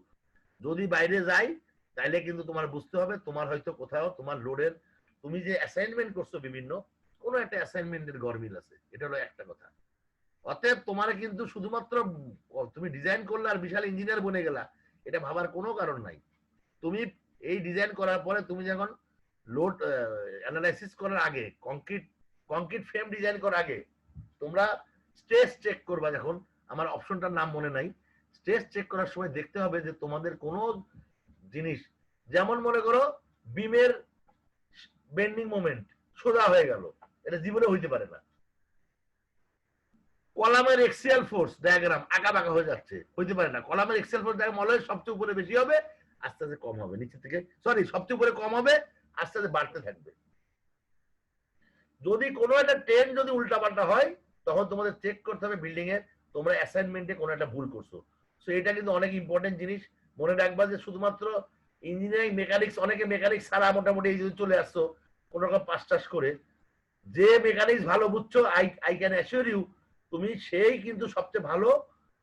যদি বাইরে যায় তাহলে কিন্তু তোমার বুঝতে হবে তোমার হয়তো কোথাও তোমার লোডের, তুমি যে অ্যাসাইনমেন্ট করছো বিভিন্ন, কোনো একটা অ্যাসাইনমেন্টের গরমিল আছে, এটা হলো একটা কথা। অতএব তোমার কিন্তু শুধুমাত্র তুমি ডিজাইন করলে আর বিশাল ইঞ্জিনিয়ার বনে গেলা, এটা ভাবার কোনো কারণ নাই। তুমি এই ডিজাইন করার পরে তুমি যখন লোড অ্যানালাইসিস করার আগে, কংক্রিট ফ্রেম ডিজাইন করার আগে তোমরা স্ট্রেস চেক করবা। যখন আমার অপশনটার নাম মনে নাই, স্ট্রেস চেক করার সময় দেখতে হবে যে তোমাদের কোনো জিনিস, যেমন মনে করো বিমের বেন্ডিং মোমেন্ট সোজা হয়ে গেল, এটা জীবনে হইতে পারে না। কলামের এক্সিয়াল ফোর্স ডায়াগ্রাম আঁকা বাঁকা হয়ে যাচ্ছে, হইতে পারে না। কলামের এক্সিয়াল ফোর্স ডায়াগ্রাম অলওয়েজ সবচেয়ে উপরে বেশি হবে, আস্তে আস্তে কম হবে, নিচে থেকে সরি সবচেয়ে উপরে কম হবে, আস্তে আস্তে বাড়তে থাকবে। যদি কোনো একটা ট্রেন যদি উল্টাপাল্টা হয়, তখন তোমাদের চেক করতে হবে বিল্ডিং এ তোমরা অ্যাসাইনমেন্টে কোনো একটা ভুল করছো। সো এটা কিন্তু অনেক ইম্পর্টেন্ট জিনিস, মনে রাখবা যে শুধুমাত্র ইঞ্জিনিয়ারিং মেকানিক্স, অনেকে মেকানিক্স ছাড়া মোটামুটি এই যদি চলে আসছো কোনো রকম পাস টাস করে, যে মেকানিক্স ভালো বুঝছো, আই ক্যান অ্যাসিওর ইউ তুমি সেই কিন্তু সবচেয়ে ভালো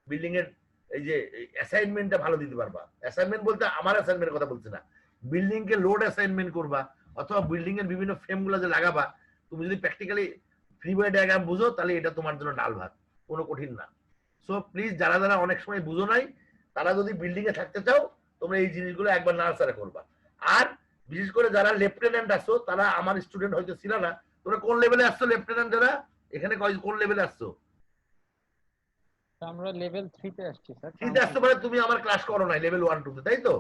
বিল্ডিং এর এই যে অ্যাসাইনমেন্টটা ভালো দিতে পারবা। অ্যাসাইনমেন্ট বলতে আমার অ্যাসাইনমেন্টের কথা বলছি না, বিল্ডিং কে লোড অ্যাসাইনমেন্ট করবা, অথবা বিল্ডিং এর বিভিন্ন ফ্রেম গুলো যে লাগাবা, তুমি যদি প্র্যাকটিক্যালি ফ্রি বডি ডায়াগ্রাম বুঝো, তাহলে এটা তোমার জন্য ডাল ভাত, কোনো কঠিন না। সো প্লিজ যারা যারা অনেক সময় বুঝো নাই তারা যদি বিল্ডিং এ থাকতে চাও তোমরা এই জিনিসগুলো একবার নাড়াচাড়া করবা। আর বিশেষ করে যারা লেফটেন্যান্ট আছো তারা আমার স্টুডেন্ট হয়তো ছিল না, তোমরা কোন লেভেলে আসছো লেফটেন্যান্ট যারা এখানে কোন লেভেলে আসছো? আমরা লেভেল 3 তে আসছি স্যার। 3 তে আসছো মানে তুমি আমার ক্লাস করো নাই লেভেল 1 2 তে, তাই তো?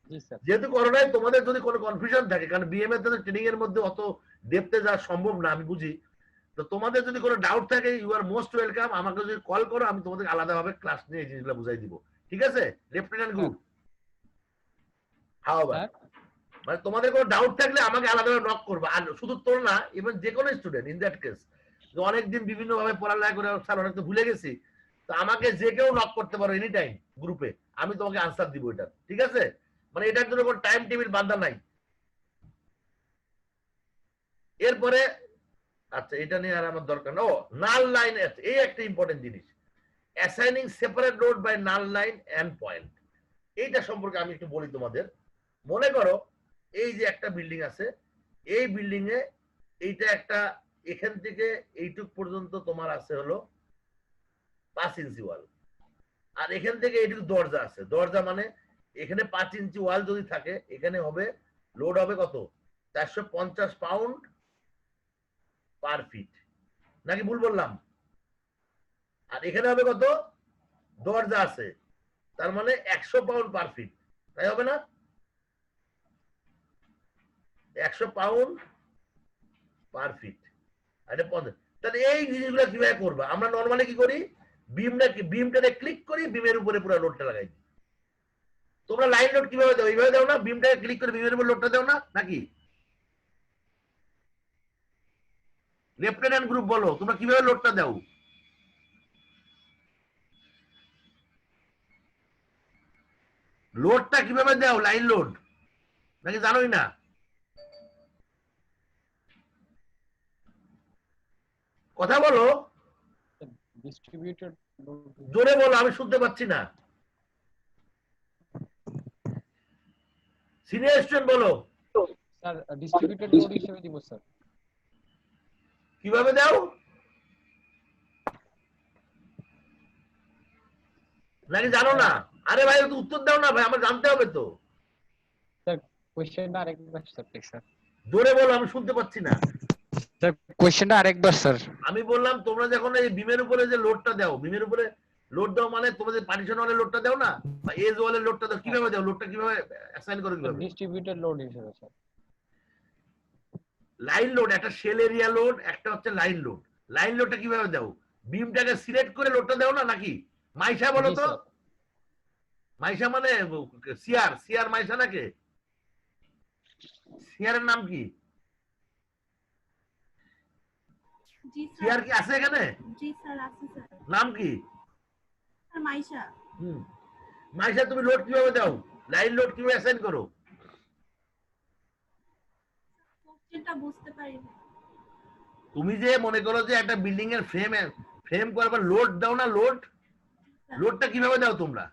জি স্যার। যেহেতু করো নাই তোমাদের যদি কোনো কনফিউশন থাকে, কারণ বিএমএ তে ট্রেনিং এর মধ্যে অত ডেপথে যাওয়া সম্ভব না আমি বুঝি, তো তোমাদের যদি কোনো ডাউট থাকে ইউ আর মোস্ট ওয়েলকাম, আমাকে যদি কল করো আমি তোমাদের আলাদাভাবে ক্লাস নিয়ে এই জিনিসগুলো বুঝাই দিব, ঠিক আছে লেফটেন্যান্ট গ্রুপ? হাও স্যার মানে তোমাদের কোনো ডাউট থাকলে আমাকে আলাদাভাবে নক করবা। আর শুধু তোর না, ইভেন যে কোনো স্টুডেন্ট ইন দ্যাট কেস, অনেকদিন বিভিন্ন ভাবে পড়ালেখা করে স্যার অনেক তো ভুলে গেছি, তো আমাকে যে কেউ নক করতে পারো এনি টাইম গ্রুপে, আমি তোমাকে আনসার দিব এটা, ঠিক আছে? মানে এটার জন্য কোনো টাইম টেবিল বাঁধা নাই। এরপরে আচ্ছা এটা নিয়ে আর আমার দরকার না। ও নাল লাইন, এই একটা ইম্পর্টেন্ট জিনিস, assigning separate node by null line and point. এইটা সম্পর্কে আমি একটু বলি তোমাদের। মনে করো এই যে একটা বিল্ডিং আছে, এই বিল্ডিং এ এইটা একটা এখান থেকে এইটুক পর্যন্ত তোমার আছে হলো 5 ইঞ্চি ওয়াল, আর এখান থেকে এইটুকু দরজা আছে। দরজা মানে এখানে 5 ইঞ্চি ওয়াল যদি থাকে এখানে হবে লোড হবে কত? 450 পাউন্ড পার ফিট, নাকি ভুল বললাম? আর এখানে হবে কত? দরজা আছে তার মানে 100 পাউন্ড পার ফিট, তাই হবে না? 100 পাউন্ড পার ফিট। তাহলে এই জিনিসগুলো কিভাবে করবা? আমরা নর্মালি কি করি, বিমটাকে ক্লিক করি, বিমের উপরে পুরো লোডটা লাগাই দিই। তোমরা লাইন লোড কিভাবে দাও? এইভাবে দাও না? বিমটাকে ক্লিক করে বিমের উপর লোডটা দাও না নাকি? লেফটেন্যান্ট গ্রুপ বলো তোমরা কিভাবে লোডটা দাও? লোডটা কিভাবে দাও? লাইন লোড নাকি জানোই না? কথা বলো, ডিস্ট্রিবিউটেড জোরে বলো, আমি শুনতে পাচ্ছি না। সিনিয়র স্টুডেন্ট বলো স্যার ডিস্ট্রিবিউটেড লোড হিসেবে দিব স্যার। কিভাবে দাও? নাকি জানো না? আরে ভাই একটু উত্তর দাও না ভাই, আমার জানতে হবে তো। স্যার কোশ্চেনটা আরেকবার স্যার প্লিজ স্যার। জোরে বলো, আমি শুনতে পাচ্ছি না। স্যার কোশ্চেনটা আরেকবার স্যার। আমি বললাম তোমরা যখন এই বিমের উপরে যে লোডটা দাও, বিমের উপরে লোড দাও মানে তোমাদের পার্টিশন ওয়ালের লোডটা দাও না, বা এজ ওয়ালের লোডটা দাও, কিভাবে দাও? লোডটা কিভাবে অ্যাসাইন করো কিভাবে? ডিস্ট্রিবিউটেড লোড হিসেবে স্যার। লাইন লোড একটা শেল এরিয়া লোড, একটা হচ্ছে লাইন লোড। লাইন লোডটা কিভাবে দাও? বিমটাকে সিলেক্ট করে লোডটা দাও না নাকি? মাইশা বলো তো। মাইশা মানে সিআর, সিআর মাইশা নাকি? সিআরের নাম কি? জি সিআর স্যার। কি আছে এখানে? জি স্যার আছে স্যার। নাম কি? স্যার মাইশা। মাইশা তুমি লোড কিভাবে দাও? লাইন লোড কিভাবে অ্যাসাইন করো? কোশ্চেনটা বুঝতে পারি না। তুমি যে মনে করো যে একটা বিল্ডিং এর ফ্রেম করবার লোড দাও না, লোডটা কিভাবে দাও তোমরা?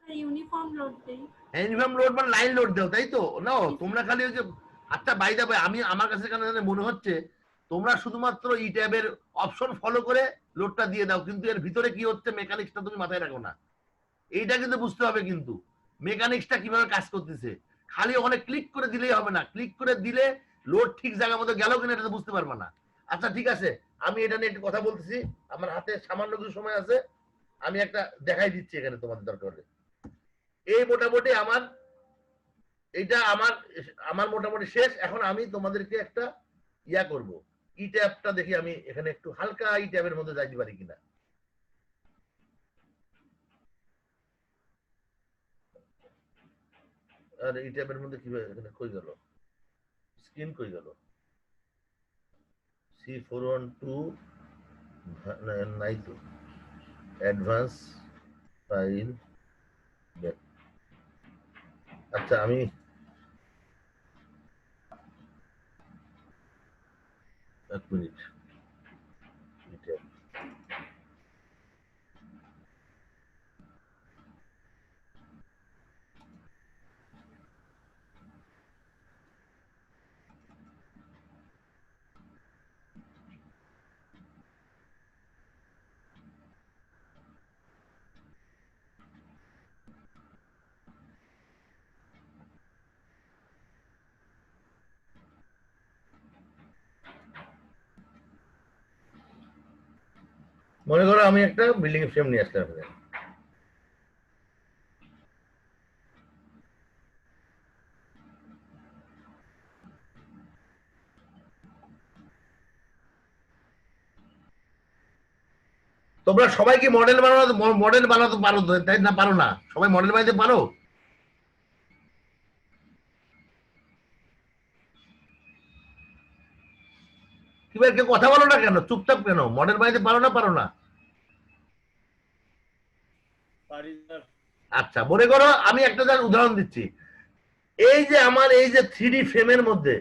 স্যার ইউনিফর্ম লোড দেই। ইউনিফর্ম লোড মানে লাইন লোড দাও, তাই তো? না তোমরা খালি ওই যে, আচ্ছা বাই দা বাই, আমি আমার কাছে কেন জানি মনে হচ্ছে তোমরা শুধুমাত্র ই ট্যাবের অপশন ফলো করে লোডটা দিয়ে দাও, কিন্তু এর ভিতরে কি হচ্ছে মেকানিক্সটা তুমি মাথায় রাখো না। এইটা কিন্তু বুঝতে হবে, কিন্তু মেকানিক্সটা কিভাবে কাজ করতেছে। খালি ওখানে ক্লিক করে দিলেই হবে না, ক্লিক করে দিলে লোড ঠিক জায়গা মতো গেল কিনা এটা তো বুঝতে পারবা না। আচ্ছা ঠিক আছে, আমি এটা নিয়ে একটু কথা বলতেছি, আমার হাতে সামান্য কিছু সময় আছে, আমি একটা দেখাই দিচ্ছি এখানে তোমাদের দরকার হলে। এই মোটামুটি আমার এটা আমার মোটামুটি শেষ। এখন আমি তোমাদেরকে একটা ইয়া করব, ই ট্যাবটা দেখি আমি এখানে একটু হালকা ই ট্যাবের মধ্যে যাইতে পারি কিনা। আর ই ট্যাবের মধ্যে কিভাবে এখানে কই গেল, স্ক্রিন কই গেল? C412 নাই তো, অ্যাডভান্স ফাইল। আচ্ছা আমি এক মিনিট, মনে করো আমি একটা বিল্ডিং ফ্রেম নিয়ে আসলাম এখানে। তোমরা সবাই কি মডেল বানাতে পারো তো, তাই না? পারো না? সবাই মডেল বানাতে পারো? কি ভাই, কেউ কথা বলো না কেন? চুপচাপ কেন? মডেল বানাতে পারো না? পারো না? আচ্ছা, মনে করো আমি একটা উদাহরণ দিচ্ছি। এই যে আমার এই যে 3D ফ্রেমের মধ্যে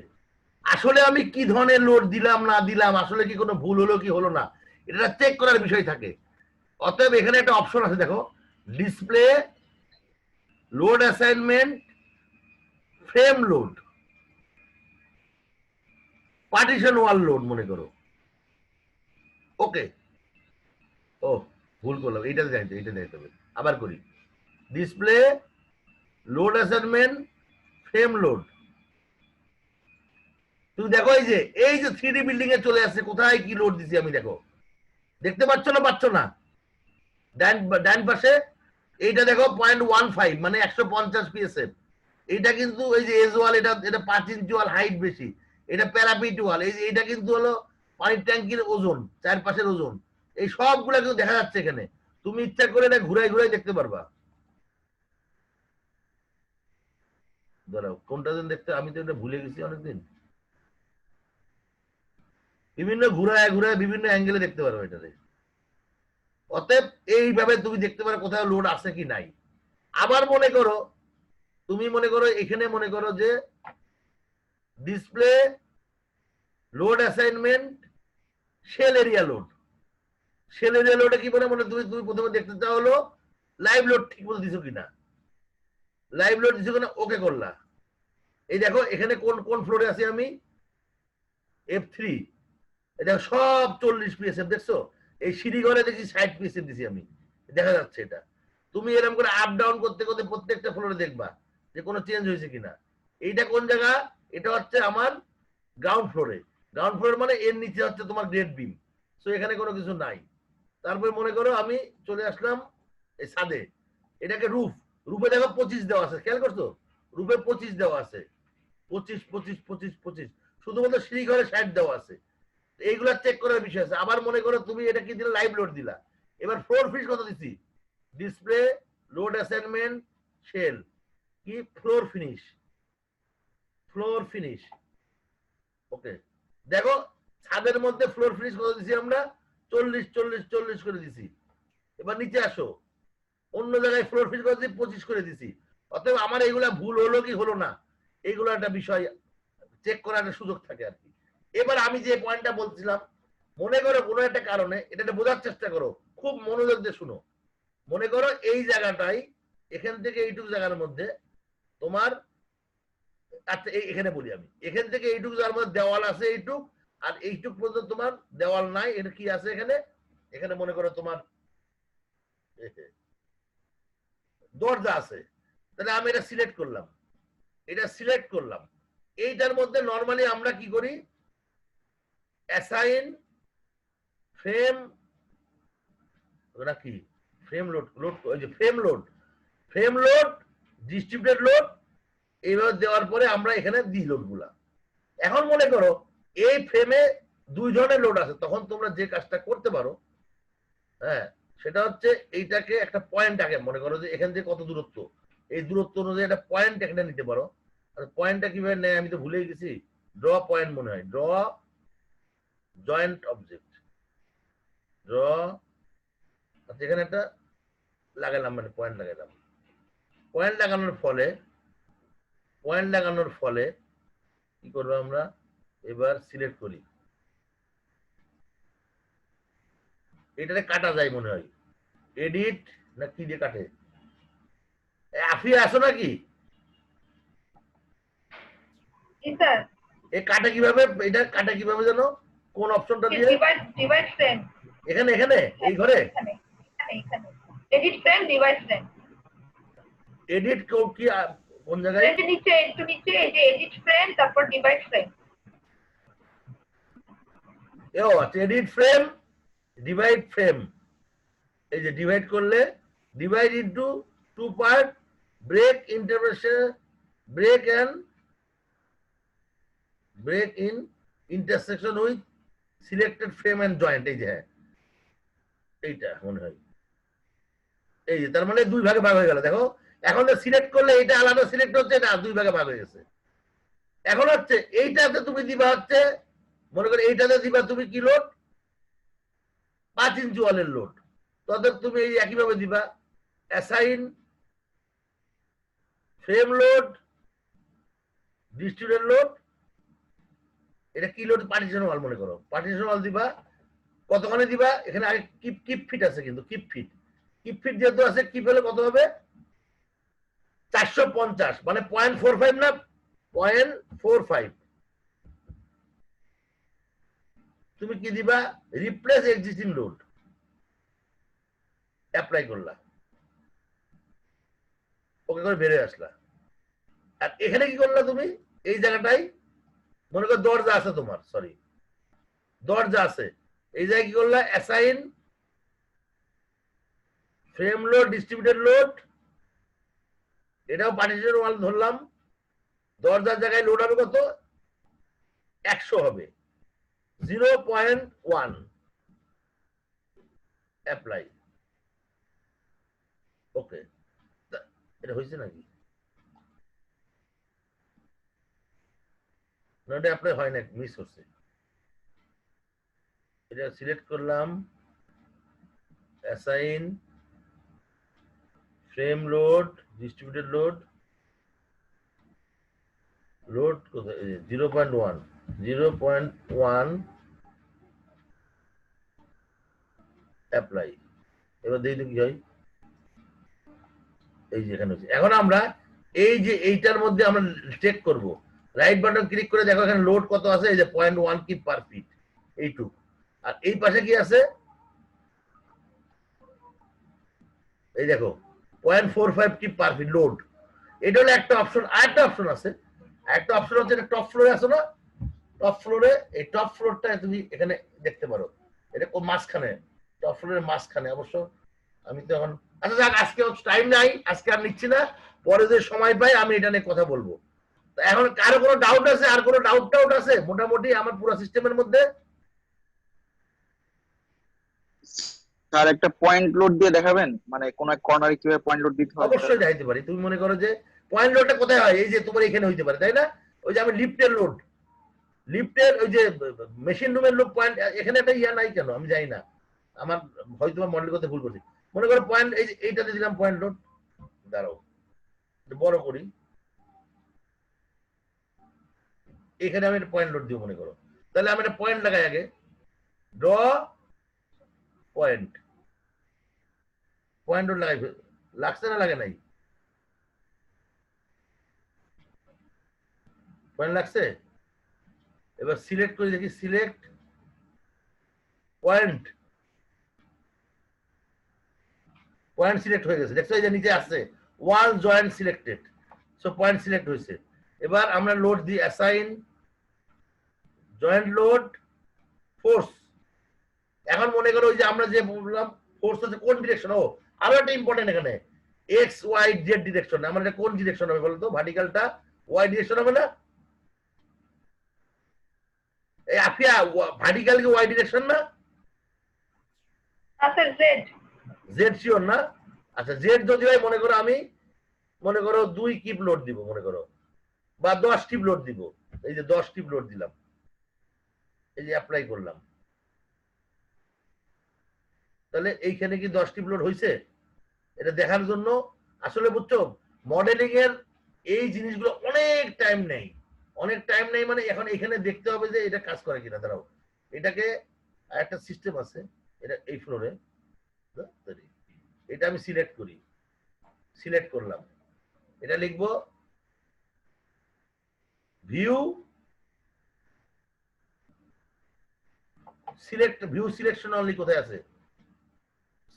আসলে আমি কি ধরনের লোড দিলাম না দিলাম, আসলে কি কোনো ভুল হলো কি হলো না, এটা চেক করার বিষয় থাকে। অতএব এখানে একটা অপশন আছে, দেখো, display load assignment frame load partition wall load মনে করো। ওকে, ও ভুল করলাম, এইটাতে যাইতে হবে। আবার করি, display load assignment frame load. তুমি দেখো এই যে 3D বিল্ডিং এ চলে আসছে, কোথায় কি লোড দিছি আমি, দেখো, দেখতে পাচ্ছ না? পাচ্ছ না? ডান পাশে এইটা দেখো 0.15 মানে 150 পিএসএফ। এটা কিন্তু এই যে এজ ওয়াল, এটা 5 ইঞ্চি ওয়াল হাইট বেশি, এটা প্যারাপিট ওয়াল, এইটা কিন্তু হলো পানির ট্যাঙ্কির ওজন, চারপাশের ওজন, এই সবগুলা কিন্তু দেখা যাচ্ছে এখানে। তুমি ইচ্ছা করে এটা ঘুরাই ঘুরাই দেখতে পারবা। দাঁড়াও, কোনটা দিন দেখতে, আমি তো এটা ভুলে গেছি অনেকদিন। বিভিন্ন ঘুরায় ঘুরায় বিভিন্ন অ্যাঙ্গেলে দেখতে পারবে এটাতে। অতএব এইভাবে তুমি দেখতে পারো কোথাও লোড আছে কি নাই। আবার মনে করো, তুমি মনে করো এখানে মনে করো যে display load assignment shell area load. Shell area লোডে কি বলে, মানে তুমি প্রথমে দেখতে চাও হলো লাইভ লোড ঠিক মতো দিছো কিনা, লাইভ লোড দিছো কিনা, ওকে করলা। এই দেখো এখানে কোন কোন ফ্লোরে আছি আমি, F3। এটা সব 40 পিএসএফ, দেখছো? এই সিঁড়ি ঘরে দেখি 60 পিএসএফ দিছি আমি, দেখা যাচ্ছে এটা। তুমি এরকম করে আপ ডাউন করতে করতে প্রত্যেকটা ফ্লোরে দেখবা যে কোনো চেঞ্জ হয়েছে কিনা। এইটা কোন জায়গা? এটা হচ্ছে আমার গ্রাউন্ড ফ্লোরে। গ্রাউন্ড ফ্লোর মানে এর নিচে হচ্ছে তোমার গ্রেড বিম, সো এখানে কোনো কিছু নাই। তারপরে মনে করো আমি চলে আসলাম এই ছাদে, এটাকে রুফ। রুফে দেখো 25 দেওয়া আছে, খেয়াল করছো? রুফে 25 দেওয়া আছে, 25 25 25 25, শুধুমাত্র সিঁড়ি ঘরে 60 দেওয়া আছে। এইগুলা চেক করার বিষয় আছে। আবার মনে করো তুমি এটা কি দিলে, লাইভ লোড দিলা। এবার ফ্লোর ফিনিশ কত দিছি, ডিসপ্লে লোড অ্যাসাইনমেন্ট শেল কি ফ্লোর ফিনিশ, ফ্লোর ফিনিশ। ওকে, দেখো ছাদের মধ্যে ফ্লোর ফিনিশ কত দিছি আমরা, 40 40 40 করে দিছি। এবার নিচে আসো, অন্য জায়গায় ফ্লোর ফিনিশ কত দিছি, 25 করে দিছি। অতএব আমার এইগুলা ভুল হলো কি হলো না, এইগুলো একটা বিষয় চেক করার একটা সুযোগ থাকে আর কি। এবার আমি যে পয়েন্টটা বলছিলাম, মনে করো কোনো একটা কারণে, এটা বোঝার চেষ্টা করো, খুব মনোযোগ দিয়ে শুনো। মনে করো এই জায়গাটাই, এখান থেকে এইটুকু জায়গার মধ্যে তোমার, আচ্ছা এখানে বলি আমি, এখান থেকে এইটুকু জায়গার মধ্যে দেওয়াল আছে এইটুক, আর এইটুক পর্যন্ত তোমার দেওয়াল নাই। এটা কি আছে এখানে? এখানে মনে করো তোমার দরজা আছে। তাহলে আমি এটা সিলেক্ট করলাম, এটা সিলেক্ট করলাম। এইটার মধ্যে নর্মালি আমরা কি করি, অ্যাসাইন ফ্রেম, ওটা কি ফ্রেম লোড, ওই যে ফ্রেম লোড ডিস্ট্রিবিউটেড লোড, এইভাবে দেওয়ার পরে আমরা এখানে দিই লোড গুলা। এখন মনে করো এই ফ্রেমে 2 ধরনের লোড আছে, তখন তোমরা যে কাজটা করতে পারো, হ্যাঁ, সেটা হচ্ছে এইটাকে একটা পয়েন্ট আগে মনে করো যে এখান থেকে কত দূরত্ব, এই দূরত্ব অনুযায়ী একটা পয়েন্ট এখানে নিতে পারো। আর পয়েন্টটা কিভাবে নেয় আমি তো ভুলেই গেছি, ড্র পয়েন্ট মনে হয়, ড্র জয়েন্ট অবজেক্ট, ড্র। আচ্ছা এখানে একটা লাগালাম, মানে পয়েন্ট লাগালাম। পয়েন্ট লাগানোর ফলে কি করবো আমরা, এবার সিলেক্ট করি, এটাতে কাটা যায় মনে হয়, এডিট না কি দিয়ে কাটে, আফিয়া আসো নাকি? এই কাটে কিভাবে, এটা কাটে কিভাবে জানো, কোন অপশনটা দিয়ে? Device frame. এখানে এই ঘরে edit frame, device frame. Edit কি কোন জায়গায়? একটু নিচে এই যে এডিট ফ্রেম, তারপর ডিভাইস ফ্রেম। আচ্ছা, এডিট ফ্রেম, ডিভাইড ফ্রেম, এই যে ডিভাইড করলে divide into two part, break intervention, break in intersection with selected frame and joint. এই যে হ্যাঁ এইটা মনে হয়, এই যে তার মানে দুই ভাগে ভাগ হয়ে গেল। দেখো এখন তো সিলেক্ট করলে এটা আলাদা সিলেক্ট হচ্ছে, এটা দুই ভাগে ভাগ হয়ে গেছে। এখন হচ্ছে এইটাতে তুমি দিবা হচ্ছে, মনে করো এইটাতে দিবা তুমি কি লোড, 5 ইঞ্চি ওয়ালের লোড, তখন তুমি এই একইভাবে দিবা assign frame load, distributed load, এটা কি লোড, পার্টিশন ওয়াল মনে করো, পার্টিশন ওয়াল দিবা কতখানে দিবা, এখানে আগে কিপ ফিট আছে, কিন্তু কিপ ফিট যেহেতু আছে, কিপ হলে কত হবে 450, মানে 0.45 না 0.45। তুমি কি দিবা, রিপ্লেস এক্সিস্টিং লোড, অ্যাপ্লাই করলা, ওকে করে বেরিয়ে আসলা। আর এখানে কি করলা তুমি, এই জায়গাটাই মনে করো দরজা আছে তোমার, সরি দরজা আছে, এই জায়গায় কি করলা, assign frame load, distributed load, এটাও পার্টিশন ওয়াল ধরলাম, দরজার জায়গায় লোড হবে কত 100 হবে, 0.1 অ্যাপ্লাই। ওকে, এটা হয়েছে নাকি, না এটা অ্যাপ্লাই হয় না, মিস হচ্ছে। এটা সিলেক্ট করলাম, assign frame load, distributed load, load কোথায়, 0.1 অ্যাপ্লাই। এবার দেখি কি হয়, এই যে এখানে হচ্ছে। এখন আমরা এই যে এইটার মধ্যে আমরা চেক করব, রাইট বাটন ক্লিক করে দেখো এখানে লোড কত আছে, এই যে 0.1 কিপ পার ফিট এইটুক, আর এই পাশে কি আছে, এই দেখো 0.45 কিপ পার ফিট লোড। এটা হলো একটা অপশন। আরেকটা অপশন আছে, একটা অপশন হচ্ছে এটা টপ ফ্লোরে আছে না, টপ ফ্লোরে, এই টপ ফ্লোরটা তুমি এখানে দেখতে পারো, এটা মাঝখানে, টপ ফ্লোরের মাঝখানে অবশ্য। আমি তো এখন, আচ্ছা যাক, আজকে টাইম নাই, আজকে আর নিচ্ছি না, পরে যে সময় পাই আমি এটা নিয়ে কথা বলবো। তো এখন কারো কোনো ডাউট আছে, আর কোনো ডাউট আছে মোটামুটি আমার পুরো সিস্টেমের মধ্যে? স্যার একটা পয়েন্ট লোড দিয়ে দেখাবেন, মানে কোন এক কর্নারে কিভাবে পয়েন্ট লোড দিতে হয়? অবশ্যই যাইতে পারি। তুমি মনে করো যে পয়েন্ট লোডটা কোথায় হয়, এই যে তোমার এখানে হইতে পারে, তাই না? ওই যে আমি লিফটের লোড, লিফটের ওই যে মেশিন রুমের লোড পয়েন্ট, এখানে একটা ইয়া নাই কেন আমি জানি না, আমার হয়তো মডেল করতে ভুল করছি। মনে করো পয়েন্ট, এই যে এইটাতে দিলাম পয়েন্ট লোড, দাঁড়াও বড় করি, এখানে আমি একটা পয়েন্ট লোড দিব মনে করো, তাহলে আমি একটা পয়েন্ট লাগাই আগে, ড্র পয়েন্ট, পয়েন্ট লোড লাগাই, লাগছে না লাগে নাই, পয়েন্ট লাগছে। এবার সিলেক্ট করে দেখি, সিলেক্ট পয়েন্ট, পয়েন্ট সিলেক্ট হয়ে গেছে, দেখছো এই যে নিচে আসছে one joint selected, so point select হয়েছে। এবার আমরা লোড দিই, অ্যাসাইন জয়েন্ট লোড ফোর্স। এখন মনে করো ওই যে আমরা যে বললাম ফোর্স হচ্ছে কোন ডিরেকশন, ও আরো একটা ইম্পর্টেন্ট এখানে, এক্স ওয়াই জেড ডিরেকশন, আমার এটা কোন ডিরেকশন হবে বলতো, ভার্টিক্যালটা ওয়াই ডিরেকশন হবে না, এই আফিয়া ভার্টিক্যাল কি ওয়াই ডিরেকশন না? আচ্ছা জেড, জেড শিওর না? আচ্ছা জেড যদি হয়, মনে করো আমি মনে করো 2 কিপ লোড দিব মনে করো, বা 10 টিপ লোড দিব, এই যে 10 টিপ লোড দিলাম, এই যে অ্যাপ্লাই করলাম, তাহলে এইখানে কি 10 টিপ লোড হয়েছে? এটা দেখার জন্য আসলে বুঝছো, মডেলিং এর এই জিনিসগুলো অনেক টাইম নেই, অনেক টাইম নেই, মানে এখন এখানে দেখতে হবে যে এটা কাজ করে কিনা। দাঁড়াও, এটাকে একটা সিস্টেম আছে, এটা এই ফ্লোরে, এটা আমি সিলেক্ট করি, সিলেক্ট করলাম, এটা লিখবো view select, view selection only কোথায় আছে,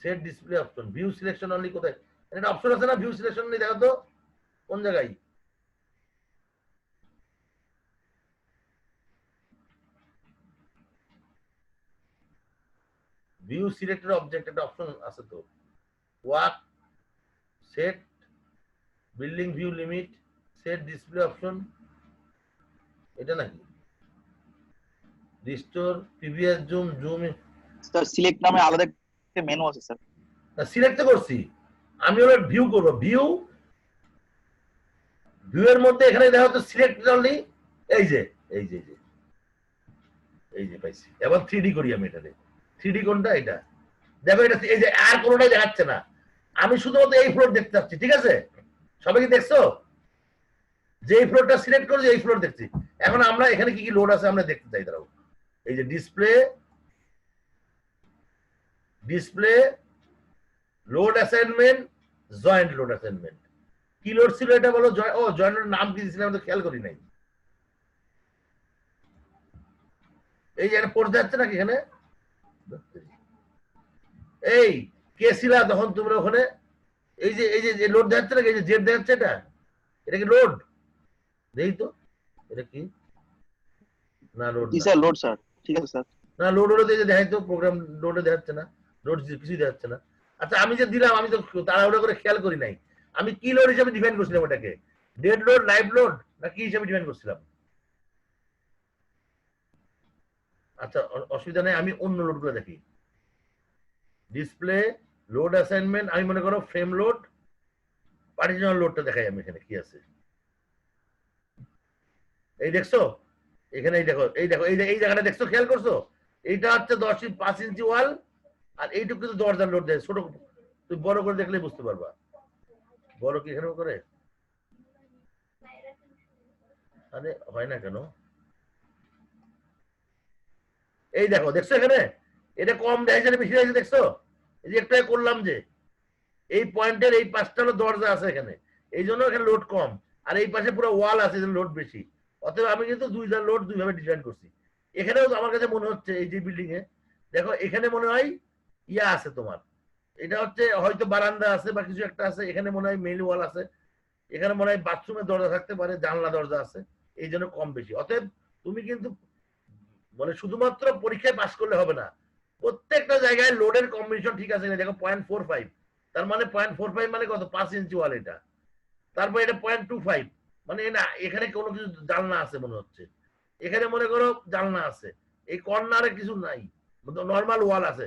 set display option, view selection only কোথায়, এটা অপশন আছে না, ভিউ সিলেকশন অনলি, দেখো তো কোন জায়গায়, ভিউ সিলেক্টেড অবজেক্ট একটা অপশন আছে তো, walk set building view limit set display option, এটা নাকি restore previous zoom zoom? Sir select নামে আলাদা একটা মেনু আছে স্যার। সিলেক্ট করছি আমি, ওটা ভিউ করব। ভিউ ভিউ এর মধ্যে এখানে দেখো তো সিলেক্ট অনলি, এই যে এই যে এই যে এই যে পাইছি। এবার 3D করি আমি এটাতে। 3D কোনটা? এটা দেখো, এটা এই যে আর কোনোটাই দেখাচ্ছে না, আমি শুধুমাত্র এই ফ্লোর দেখতে পাচ্ছি। ঠিক আছে, সবাই কি দেখছো? যে এই ফ্লোরটা সিলেক্ট করে এই ফ্লোর দেখছি। এখন আমরা এখানে কি কি লোড আছে আমরা দেখতে চাই। দাঁড়াও, এই যে display display load assignment joint load assignment, কি লোড ছিল এটা বলো? ও জয়েন্টের নাম কি দিয়েছিলাম আমি তো খেয়াল করি নাই। এই যে পড়তে যাচ্ছে নাকি এখানে? এই কে ছিল তখন তোমরা ওখানে? এই যে লোড দেখাচ্ছে নাকি? এই যে জেড দেখাচ্ছে, এটা কি লোড? দেখি তো এটা কি? না লোড জি স্যার, লোড স্যার। ঠিক আছে স্যার। না, লোড হলে দেখাই তো, প্রোগ্রাম লোডে দেখাচ্ছে না, লোড কিছুই দেখাচ্ছে না। আচ্ছা, আমি যে দিলাম আমি তো তাড়াহুড়ো করে খেয়াল করি নাই। আমি কি লোড হিসেবে ডিফাইন করছিলাম ওটাকে? ডেড লোড, লাইভ লোড, না কি হিসেবে ডিফাইন করছিলাম? আচ্ছা, অসুবিধা নেই, আমি অন্য লোড গুলো দেখি। ডিসপ্লে লোড অ্যাসাইনমেন্ট, আমি মনে করো ফ্রেম লোড, পার্টিশনাল লোডটা দেখাই আমি এখানে কি আছে। এই দেখছো এখানে, এই দেখো এই দেখো এই জায়গাটা দেখছো, খেয়াল করছো? এইটা হচ্ছে 10.5 ইঞ্চি ওয়াল, আর এইটুকু কিন্তু দরজার লোড দেয়। ছোট তুমি বড় করে দেখলেই বুঝতে পারবা। বড় কি এখানেও করে? আরে হয় না কেন? এই দেখো, দেখছো এখানে এটা কম দেখাচ্ছে বেশি দেখাচ্ছে? দেখছো এই যে একটা করলাম যে এই পয়েন্টের এই পাশটা হলো দরজা আছে এখানে, এই জন্য এখানে লোড কম, আর এই পাশে পুরো ওয়াল আছে লোড বেশি। অতএব আমি কিন্তু দুইটা লোড দুইভাবে ডিজাইন করছি। এখানেও আমার কাছে মনে হচ্ছে এই যে বিল্ডিং এ দেখো, এখানে মনে হয় ইয়া আছে তোমার, এটা হচ্ছে হয়তো বারান্দা আছে বা কিছু একটা আছে, এখানে মনে হয় মেইন ওয়াল আছে, এখানে মনে হয় বাথরুমের দরজা থাকতে পারে, জানলা দরজা আছে, এই জন্য কম বেশি। অতএব তুমি কিন্তু মানে শুধুমাত্র পরীক্ষায় পাস করলে হবে না, প্রত্যেকটা জায়গায় লোডের কম্বিনেশন ঠিক আছে। দেখো 0.45, তার মানে 0.45 মানে কত? 5 ইঞ্চি ওয়াল এটা। তারপর এটা 0.25 মানে না, এখানে কোনো কিছু জানলা আছে মনে হচ্ছে, এখানে মনে করো জানলা আছে, এই কর্নারে কিছু নাই, নর্মাল ওয়াল আছে,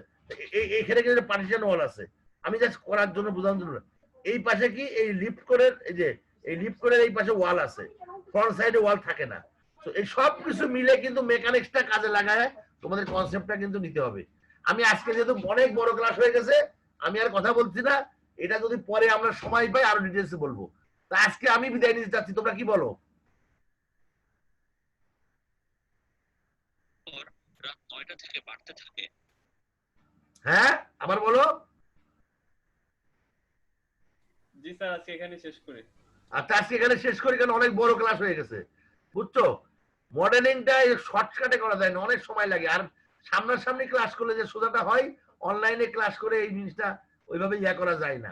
এখানে কিন্তু পার্টিশন ওয়াল আছে। আমি জাস্ট করার জন্য বোঝানোর জন্য, এই পাশে কি এই লিফট করে, এই যে এই লিফট করে এই পাশে ওয়াল আছে, ফ্রন্ট সাইডে ওয়াল থাকে না। তো এই সব কিছু মিলে কিন্তু মেকানিক্সটা কাজে লাগায় তোমাদের কনসেপ্টটা কিন্তু নিতে হবে। আমি আজকে যেহেতু অনেক বড় ক্লাস হয়ে গেছে, আমি আর কথা বলছি না, এটা যদি পরে আমরা সময় পাই আরো ডিটেলসে বলবো। তা আজকে আমি বিদায় নিতে চাচ্ছি, তোমরা কি বলো? রাত 9টা থেকে বাড়তে থাকে। হ্যাঁ, আবার বলো। জি স্যার, আজকে এখানে শেষ করি। আচ্ছা, আজকে এখানে শেষ করি, কারণ অনেক বড় ক্লাস হয়ে গেছে, বুঝছো? মডেলিংটা শর্টকাটে করা যায় না, অনেক সময় লাগে। আর সামনাসামনি ক্লাস করলে যে সোজাটা হয়, অনলাইনে ক্লাস করে এই জিনিসটা ওইভাবে ইয়া করা যায় না।